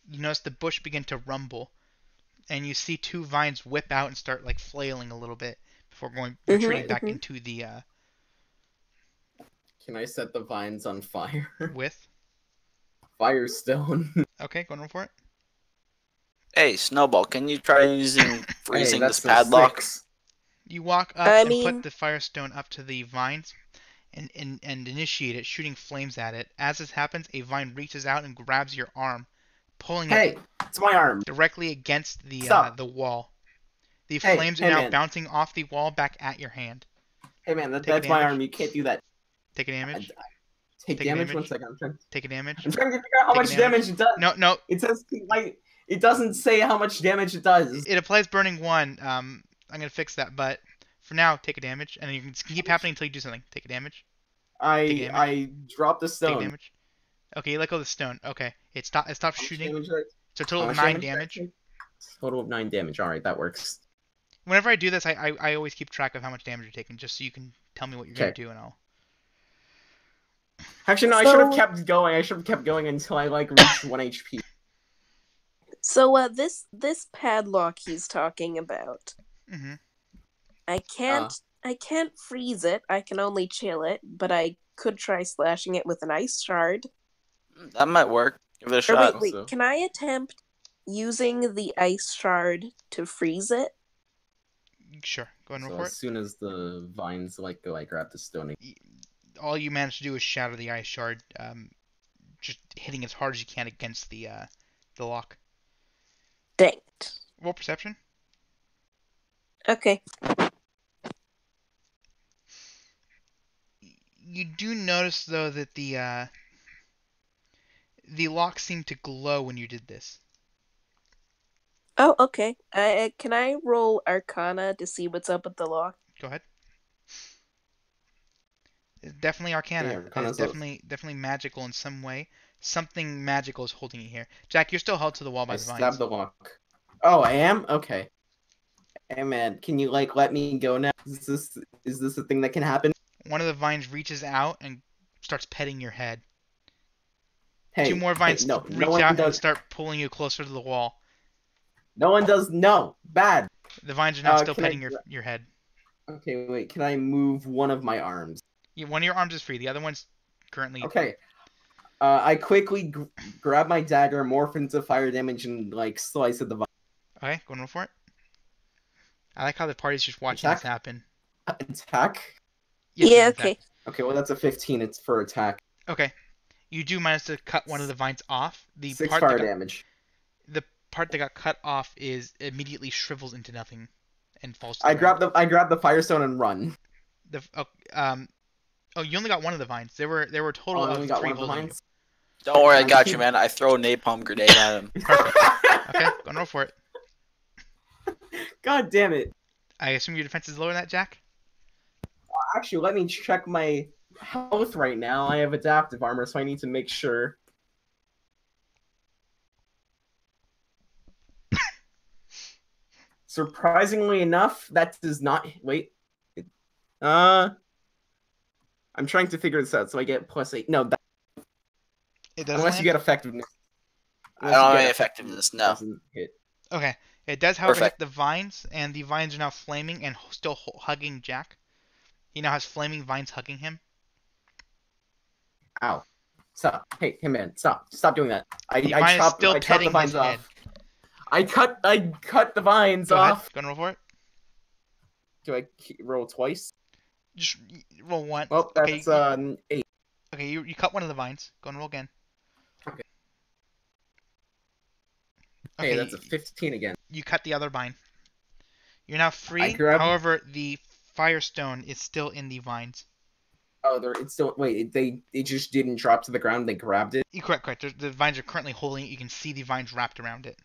you notice the bush begin to rumble, and you see 2 vines whip out and start like flailing a little bit before retreating back into the Can I set the vines on fire? with. Firestone. Okay, going for it. Hey, Snowball, can you try using Hey, freezing that's this a padlock? 6. You walk up I and mean- put the firestone up to the vines and initiate it, shooting flames at it. As this happens, a vine reaches out and grabs your arm, pulling it Hey, it's my arm. directly against the Stop. wall. The Hey, flames hey, are now man. bouncing off the wall back at your hand. Hey man, Take that's my damage. arm. You can't do that. Take a damage. Take Take damage. damage. 1 second. Take a damage. I'm trying to figure out how Take much damage. damage it does. No. It says like it doesn't say how much damage it does. It applies burning 1. I'm gonna fix that, but for now, take a damage, and you can keep happening until you do something. Take a damage. Take damage. I dropped the Take stone. damage. Okay, you let go of the stone. Okay, it stopped How much shooting. damage did I- So a total how of much 9 did I damage. take? Total of 9 damage. All right, that works. Whenever I do this, I always keep track of how much damage you're taking, just so you can tell me what you're gonna Okay. do, and I'll. Actually, no. I should have kept going. I should have kept going until I like reached 1 HP. So, this padlock he's talking about, Mm-hmm. I can't freeze it. I can only chill it, but I could try slashing it with an ice shard. That might work. Give it a Or shot. wait, Also. can I attempt using the ice shard to freeze it? Sure, go ahead and So roll for as soon as the vines like go, I grab the stone. it. All you manage to do is shatter the ice shard, just hitting as hard as you can against the lock. Dang it. Roll perception. Okay. You do notice though that the lock seemed to glow when you did this. Oh, okay. Can I roll Arcana to see what's up with the lock? Go ahead. It's definitely Arcana. Yeah, Arcana's It's definitely magical in some way. Something magical is holding you here. Jack, you're still held to the wall by I the vines. stabbed the lock. Oh, I am? Okay. Hey man, can you like let me go now? Is this a thing that can happen? One of the vines reaches out and starts petting your head. Hey, 2 more vines hey, no reach one out and does. start pulling you closer to the wall. No one does. No, bad. The vines are now still can I- petting your head. Okay, wait. Can I move one of my arms? One of your arms is free. The other one's currently. Okay. I quickly grab my dagger, morph into fire damage, and like slice at the vine. Okay, go and roll for it. I like how the party's just watching Attack? this happen. Attack. Yes, Yeah, it's an attack. okay. Okay, well that's a 15. It's for attack. Okay. You do manage to cut one of the vines off. The 6 part fire that got, damage. the part that got cut off is immediately shrivels into nothing and falls to the I ground. grab the firestone and run. You only got one of the vines. There were a total I of only got 3 one of the holding you. vines. Don't worry, I Can I got keep- you, man. I throw a napalm grenade at him. Perfect. Okay, go and roll for it. God damn it. I assume your defense is lower than that, Jack? Actually, let me check my health right now. I have adaptive armor, so I need to make sure. Surprisingly enough, that does not wait. I'm trying to figure this out, so I get +8. No, It does unless land? you get effectiveness. I don't have any effectiveness, no. Doesn't hit. Okay. It does, however, Perfect. hit the vines, and the vines are now flaming and still hugging Jack. He now has flaming vines hugging him. Ow! Stop! Hey, man! Stop! Stop doing that! The I vine is chop still the petting vines his head. off. I cut the vines Go ahead. off. Go and roll for it. Do I roll twice? Just roll one. Oh, Okay, that's 8. Okay, you cut one of the vines. Go and roll again. Okay. Okay, Hey, that's a 15 again. you cut the other vine. You're now free. grab- However, the firestone is still in the vines. Oh, it's still wait. They just didn't drop to the ground. They grabbed it. Correct. The vines are currently holding it. You can see the vines wrapped around it.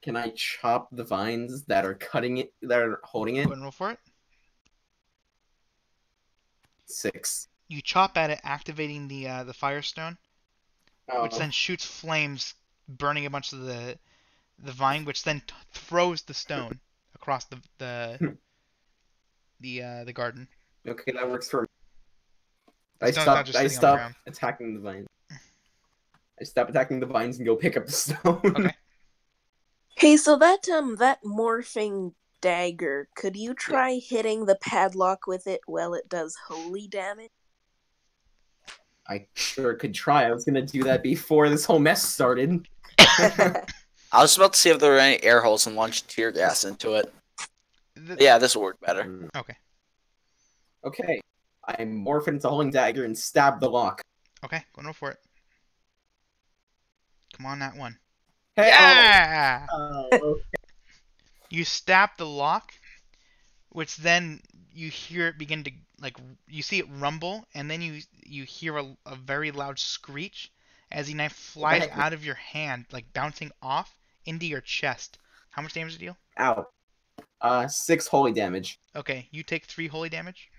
Can I chop the vines that are cutting it? That are holding it? Go and roll for it. 6. You chop at it, activating the firestone, Oh, which then shoots flames, burning a bunch of the vine, which then throws the stone across the garden. okay, that works for me. The I stone's not stop. just I sitting on the stop ground. attacking the vines. I stop attacking the vines and go pick up the stone. Okay. Hey, so that morphing dagger, could you try hitting the padlock with it while it does holy damage? I sure could try. I was gonna do that before this whole mess started. I was about to see if there were any air holes and launch tear gas into it. Yeah, this will work better. Okay. Okay. I morph into holding dagger and stab the lock. Okay, go and roll for it. Come on, that one. Hey, Yeah! oh, You stab the lock, which then you hear it begin to, like, you see it rumble, and then you hear a very loud screech as the knife flies heck? out of your hand, like bouncing off into your chest. How much damage did it deal? Ow. 6 holy damage. Okay, you take 3 holy damage.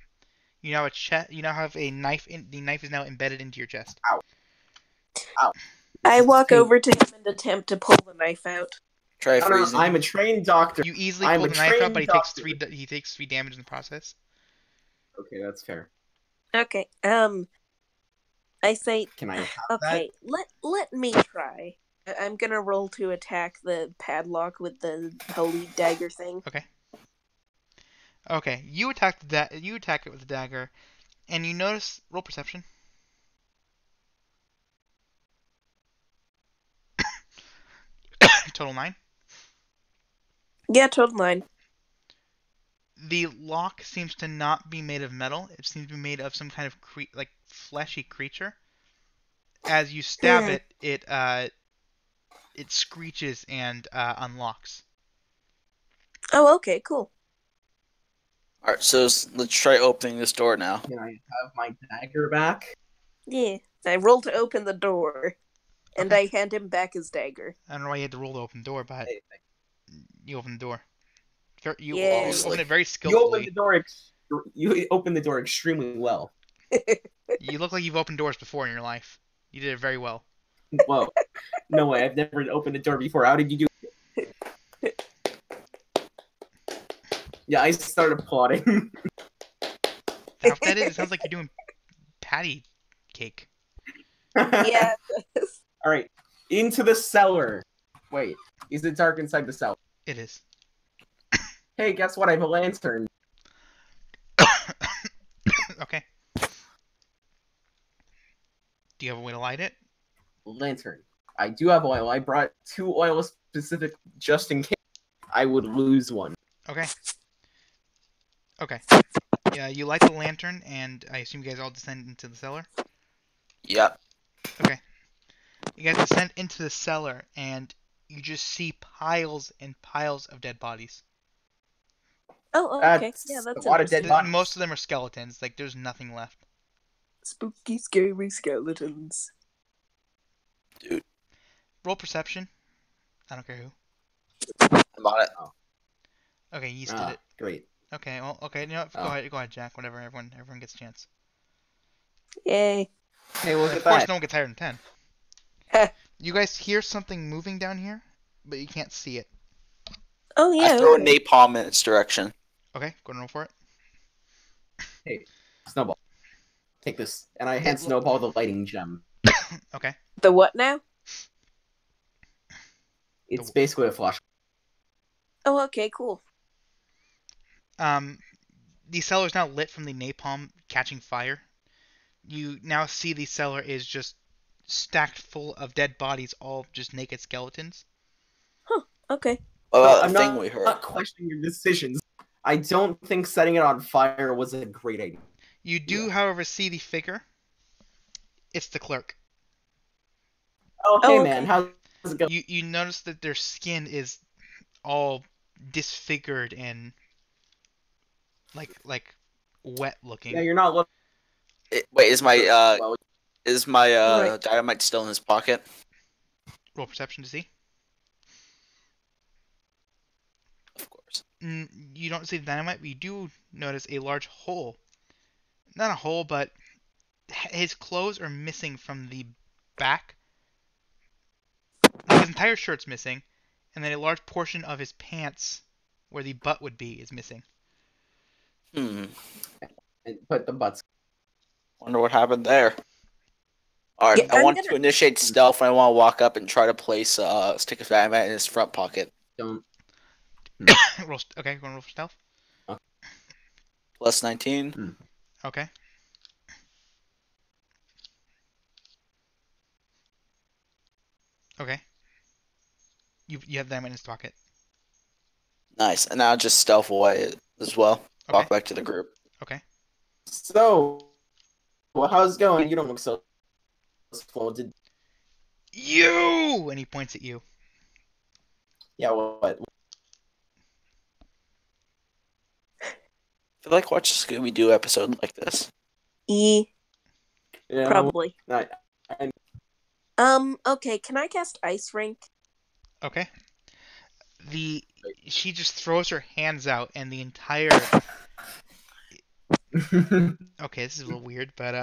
You now have a knife. The knife is now embedded into your chest. Ow. I walk Hey. over to him and attempt to pull the knife out. Try No, freezing. I'm a trained doctor. You easily I'm pull a the knife out, trained but doctor. he takes 3 damage in the process. Okay, that's fair. Okay, I say, Can I have okay, let me try. I'm gonna roll to attack the padlock with the holy dagger thing. Okay, you attack it with the dagger, and you notice. Roll perception. Total 9. Yeah, total 9. The lock seems to not be made of metal. It seems to be made of some kind of fleshy creature. As you stab it screeches and unlocks. Oh, okay, cool. Alright, so let's try opening this door now. Can I have my dagger back? Yeah, I roll to open the door, and Okay. I hand him back his dagger. I don't know why you had to roll to open the door, but Hey, you open the door. You Yay. open it very you skillfully. You opened the door extremely well. You look like you've opened doors before in your life. You did it very well. Whoa. No way, I've never opened a door before. How did you do it? Yeah, I started applauding. Is that what that is? It sounds like you're doing patty cake. Yeah. Alright. Into the cellar. Wait. Is it dark inside the cellar? It is. Hey, guess what? I have a lantern. Okay. Do you have a way to light it? Lantern. I do have oil. I brought 2 oil specific just in case I would lose one. Okay. Okay. Yeah, you light the lantern, and I assume you guys all descend into the cellar? Yep. Okay. You guys descend into the cellar, and you just see piles and piles of dead bodies. Oh, okay. That's Yeah, that's a lot of dead interesting. bodies. Most of them are skeletons. Like, there's nothing left. Spooky, scary skeletons. Roll perception. I don't care who. I'm on it. Okay, Yeast did it. Great. Okay, well, okay, you know what? Oh. Go ahead, Jack. Whatever, everyone gets a chance. Yay. Hey, look Of at course, that. no one gets higher than 10. You guys hear something moving down here, but you can't see it. Oh, yeah. I throw Okay. a napalm in its direction. Okay, go and roll for it. Hey, Snowball. Take this. And I Okay, hand Snowball the lighting gem. Okay. The what now? It's basically a flashlight. Oh, okay, cool. The cellar is now lit from the napalm catching fire. You now see the cellar is just stacked full of dead bodies, all just naked skeletons. Okay. What So about the I'm thing not, we heard? not questioning your decisions. I don't think setting it on fire was a great idea. You do, however, see the figure. It's the clerk. Oh, hey Oh, man, okay. how's it going? You notice that their skin is all disfigured and like wet looking. Yeah, you're not looking Wait, is my well. Right. dynamite still in his pocket? Roll perception to see. Of course. You don't see the dynamite, but you do notice a large hole. Not a hole, but his clothes are missing from the back. Like his entire shirt's missing, and then a large portion of his pants, where the butt would be, is missing. Put the butts. Wonder what happened there. Alright, Yeah, I I'm want gonna- to initiate stealth, and I want to walk up and try to place a stick of dynamite in his front pocket. Don't. Okay, going to roll for stealth. Plus 19. Okay. Okay. You have dynamite in his pocket. Nice. And now just stealth away as well. Okay. Walk back to the group. Okay. So, well, how's it going? You don't look so slow. You! And he points at you. Yeah, what? I feel like watch a Scooby-Doo episode like this. You know, Probably. I, Okay, can I cast Ice Rink? Okay. She just throws her hands out, and the entire. Okay, this is a little weird, but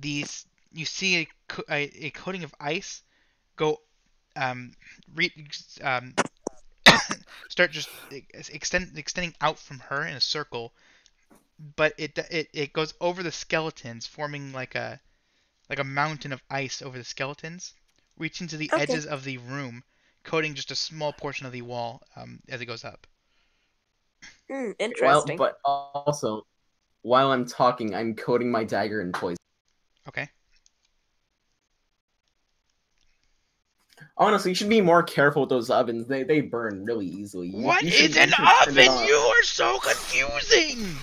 you see a coating of ice go start just extending out from her in a circle, but it goes over the skeletons, forming like a mountain of ice over the skeletons, reaching to the Okay. edges of the room, coating just a small portion of the wall as it goes up. well, Interesting. but also, while I'm talking, I'm coating my dagger in poison. Okay. Honestly, you should be more careful with those ovens. They burn really easily. What you is should- an you should turn oven? it on. You are so confusing.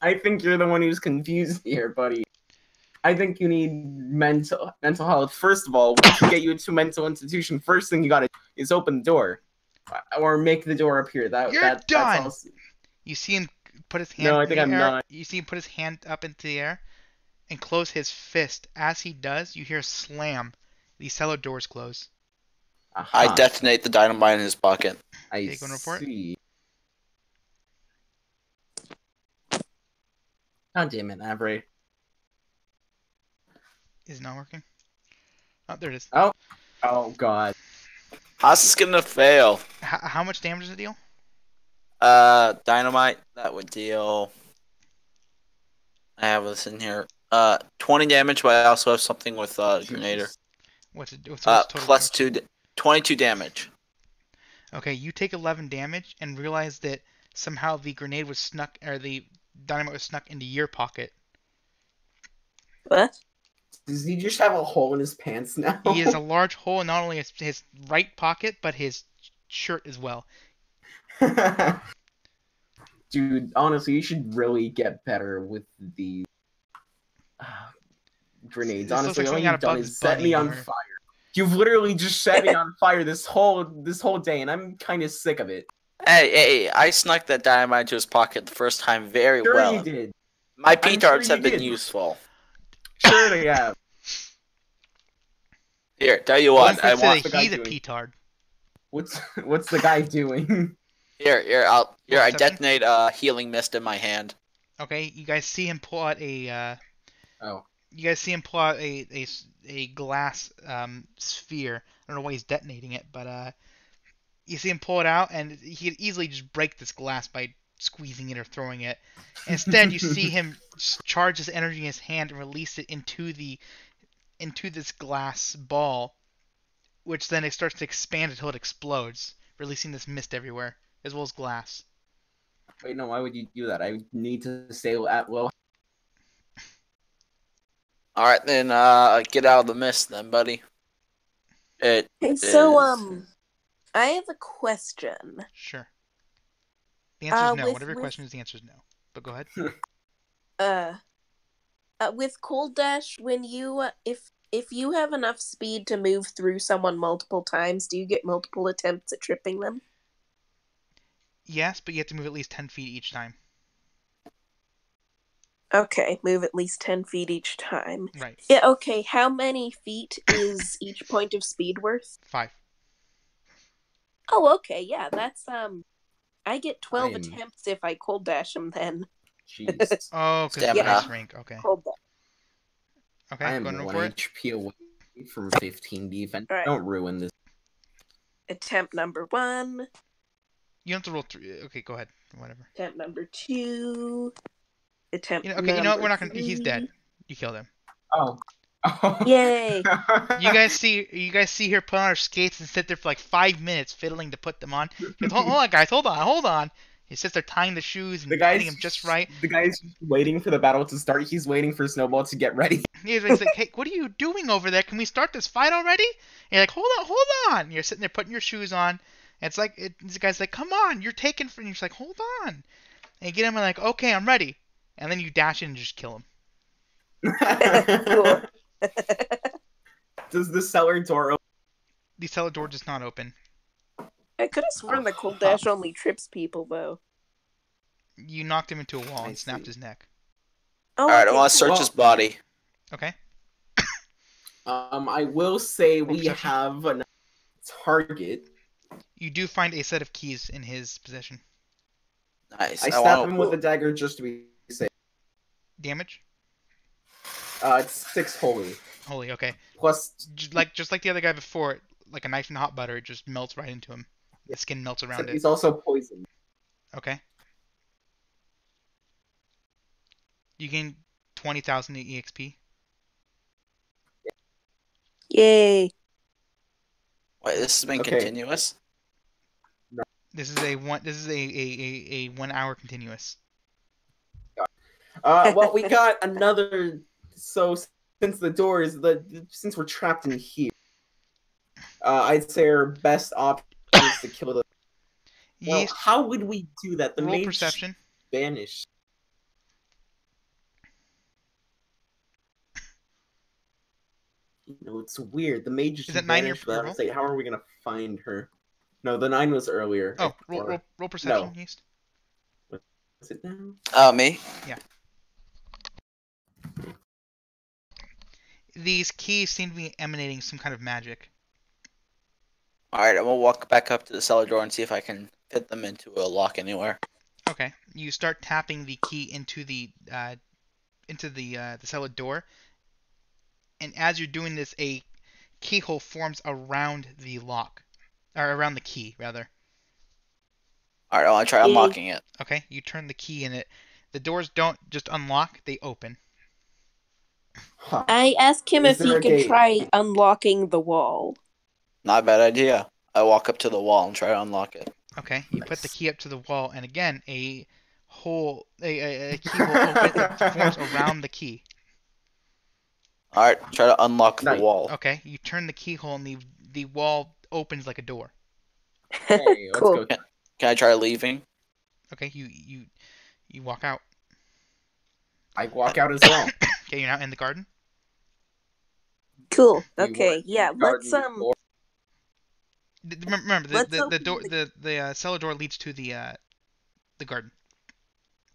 I think you're the one who's confused here, buddy. I think you need mental health. First of all, to get you into a mental institution, first thing you gotta is open the door, or make the door appear. You're That's done. all. You see him put his hand No, I in think the I'm air. not. You see him put his hand up into the air and close his fist. As he does, you hear a slam. The cellar doors close. I Aha, detonate the dynamite in his pocket. I Okay, go and report. see. God damn it, Avery. Is it not working? Oh, there it is. Oh god. How's this gonna fail? How much damage does it deal? Dynamite, that would deal. I have this in here. 20 damage, but I also have something with Grenader. What's total Plus damage? 22 damage. Okay, you take 11 damage and realize that somehow the grenade was snuck, or the dynamite was snuck into your pocket. What? Does he just have a hole in his pants now? He has a large hole in not only his right pocket, but his shirt as well. Dude, honestly, you should really get better with the grenades. This looks Honestly, like all something out you've of done Bugs is set Bunny me on or- fire. You've literally just set me on fire this whole day, and I'm kind of sick of it. Hey, I snuck that dynamite into his pocket the first time very Sure well. you did. My I'm petards sure have you been did. useful. Sure they have. Here, tell you Don't what, I consider want. the guy he's a doing? petard. What's the guy doing? Here, I Perception? detonate a healing mist in my hand. Okay, you guys see him pull out Oh. you guys see him pull out a glass sphere. I don't know why he's detonating it, but you see him pull it out, and he could easily just break this glass by squeezing it or throwing it. Instead, you see him charge his energy in his hand and release it into this glass ball, which then it starts to expand until it explodes, releasing this mist everywhere, as well as glass. Wait, no. Why would you do that? I need to stay at low. All right, then get out of the mist, then, buddy. It Okay, is. so I have a question. Sure. The answer is no. With Whatever your question is, the answer is no. But go ahead. With Cold Dash, when you if you have enough speed to move through someone multiple times, do you get multiple attempts at tripping them? Yes, but you have to move at least 10 feet each time. Okay, move at least 10 feet each time. Right. Yeah, okay, how many feet is each point of speed worth? 5. Oh, okay, yeah, that's, I get 12 I am- attempts if I Cold Dash them then. Jeez. Oh, because Stamina. it's ice rink. Okay. Cold Dash. Okay, I go am and roll 1 for it. HP away from 15 defense. Alright. Don't ruin this. Attempt number 1, You don't have to roll 3. Okay, go ahead. Whatever. attempt number 2, attempt Okay, you know what? We're not gonna. 3. He's dead. You killed him. Oh. Oh. Yay! You guys see her put on her skates and sit there for like 5 minutes fiddling to put them on. He goes, hold on, guys, hold on. He sits there tying the shoes and fitting them just right. The guy's waiting for the battle to start. He's waiting for Snowball to get ready. He's like, hey, what are you doing over there? Can we start this fight already? And you're like, hold on. And you're sitting there putting your shoes on. And it's like, this guy's like, come on, you're taking for. And you're just like, hold on. And you get him and like, okay, I'm ready. And then you dash in and just kill him. Cool. Does the cellar door open? The cellar door does not open. I could have sworn the Cold Dash only trips people, though. You knocked him into a wall I and snapped see. his neck. Oh, All right, I okay, want to cool. search his body. Okay. I will say we Perception. have a target. You do find a set of keys in his possession. Nice. I I stab want him with a dagger just to be safe. Damage? It's 6 holy. Holy, okay. Plus, Just like the other guy before, like a knife in hot butter, it just melts right into him. The skin melts around it. he's also poisoned. Okay. You gain 20,000 EXP. Yay. Wait, this has been Okay. continuous. This is a 1 hour continuous. Well, we got another. So since the door is since we're trapped in here, I'd say our best option is to kill the. Well, Yeast, how would we do that? The roll mage perception. vanished. You know, it's weird. The mage Is that 9 your vanished without roll? us. Like, how are we gonna find her? No, the 9 was earlier. Oh, Or- roll perception, no. Yeast. Is it now? Me? These keys seem to be emanating some kind of magic. All right, I'm gonna walk back up to the cellar door and see if I can fit them into a lock anywhere. Okay. You start tapping the key into the cellar door, and as you're doing this, a keyhole forms around the lock, or around the key rather. All right, I want to try unlocking it. Okay. You turn the key in it. The doors don't just unlock; they open. Huh. I asked him Is if there he a could gate? try unlocking the wall. Not a bad idea. I walk up to the wall and try to unlock it. Okay. You put the Nice. key up to the wall, and again, a keyhole forms around the key. All right, try to unlock the Nice. wall. Okay. You turn the keyhole, and the wall opens like a door. Hey, let's Cool. go. Can I try leaving? Okay. You walk out. I walk out as well. Okay. You're now in the garden. Cool. You Okay. weren't Yeah. in the garden before. Remember, Let's the open door, the- the cellar door leads to the garden.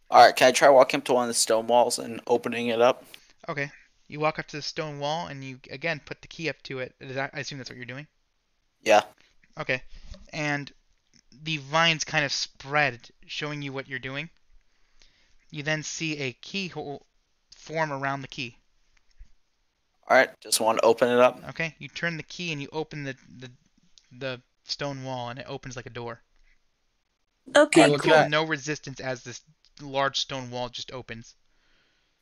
All right, can I try walking up to one of the stone walls and opening it up? Okay. You walk up to the stone wall and you again put the key up to it. I assume that's what you're doing. Yeah. Okay. And the vines kind of spread, showing you what you're doing. You then see a keyhole form around the key. All right, just want to open it up. Okay. You turn the key and you open the stone wall and it opens like a door. Okay. Hey, You what's feel that? no resistance as this large stone wall just opens.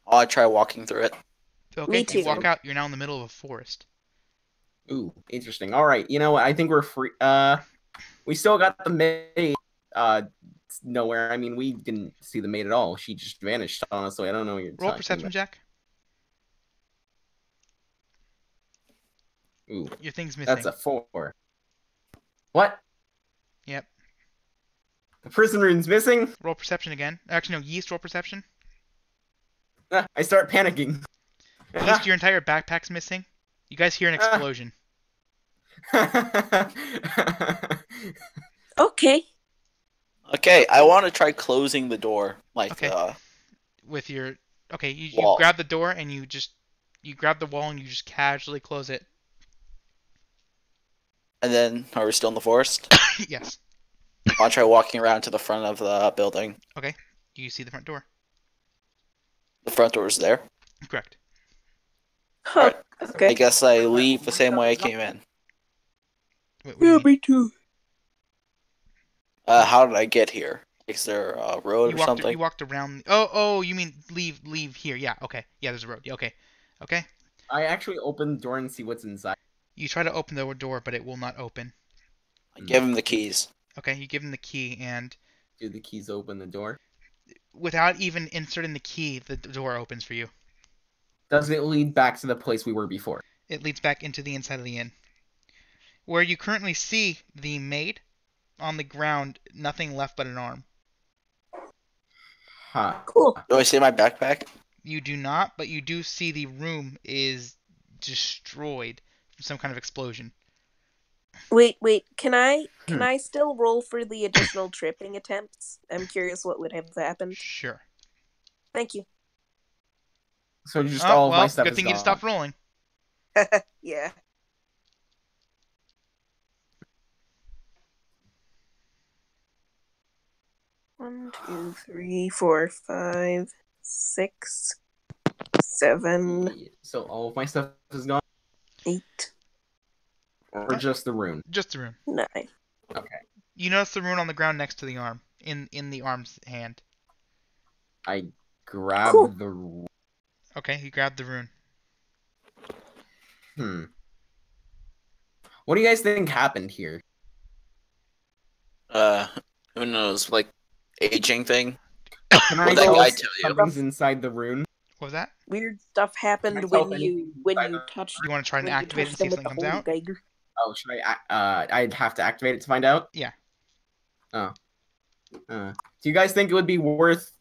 I'll try walking through it. Okay. Me You too. walk out. You're now in the middle of a forest. Ooh, interesting. All right, you know what? I think we're free. We still got the maid. Nowhere. I mean, we didn't see the maid at all. She just vanished. Honestly, I don't know what you're Roll talking perception, about. Jack. Ooh, Your thing's missing. that's a 4. What? Yep. The prison room's missing? Roll perception again. Actually, no. Yeast, roll perception. I start panicking. Yeast, your entire backpack's missing. You guys hear an explosion. Okay. Okay, I want to try closing the door, like Okay. With your you wall. grab the door and you grab the wall and you just casually close it. And then are we still in the forest? Yes. I'll try walking around to the front of the building. You see the front door. The front door is there. Correct. Huh. Alright. I Okay. guess I leave the same way I came in. What do you mean? Me too. How did I get here? Is there a road or something? You walked around. Oh, you mean leave here? Yeah. Okay. Yeah, there's a road. Yeah, okay. Okay. I actually open the door and see what's inside. You try to open the door, but it will not open. I give him the keys. Okay. You give him the key, and Do the keys open the door? without even inserting the key, the door opens for you. Does it lead back to the place we were before? It leads back into the inside of the inn, where you currently see the maid on the ground, nothing left but an arm. Huh. Cool. Do I see my backpack? You do not, but you do see the room is destroyed from some kind of explosion. Wait. Can I still roll for the additional tripping attempts? I'm curious what would have happened. Sure. Thank you. So just Oh, all of my well, stuff good is thing you gone. just stopped rolling. Yeah. One, 2, 3, 4, 5, 6, 7, So all of my stuff is gone, 8, or just the rune? Just the rune. 9. Okay. You notice the rune on the ground next to the arm, in the arm's hand. I grab Cool. the. Okay, you grab the rune. What do you guys think happened here? Who knows? Like aging thing. Can I Well, that tell guy if tell you. something's inside the rune? What was that? Weird stuff Can I happened tell when if you anything's when inside you the- touched You want to try and when you activate it and touched see them if with the something comes holy out? dagger. Oh, should I'd have to activate it to find out? Yeah. Oh. Do you guys think it would be worth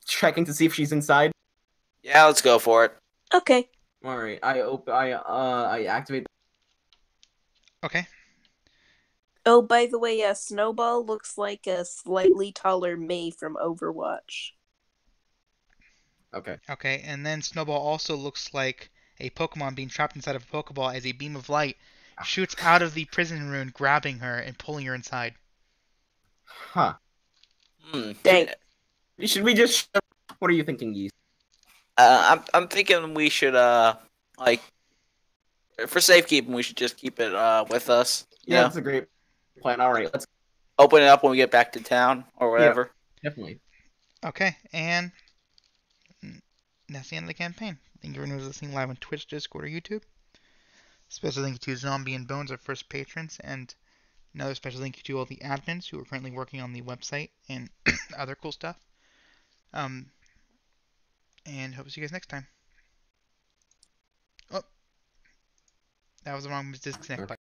checking to see if she's inside? Yeah, let's go for it. Okay. All right. I activate. Okay. Oh, by the way, Snowball looks like a slightly taller May from Overwatch. Okay. Okay, and then Snowball also looks like a Pokemon being trapped inside of a Pokeball as a beam of light shoots out of the prison rune, grabbing her and pulling her inside. Huh. Dang. Should we just? What are you thinking, Yeast? I'm thinking we should like for safekeeping we should just keep it with us. Yeah, that's a great plan. All right, let's Open it up when we get back to town or whatever. definitely. Okay, and that's the end of the campaign. Thank you for listening live on Twitch, Discord, or YouTube. Special thank you to Zombie and Bones, our first patrons, and another special thank you to all the admins who are currently working on the website and other cool stuff. And hope to see you guys next time. Oh, that was the wrong disconnect button.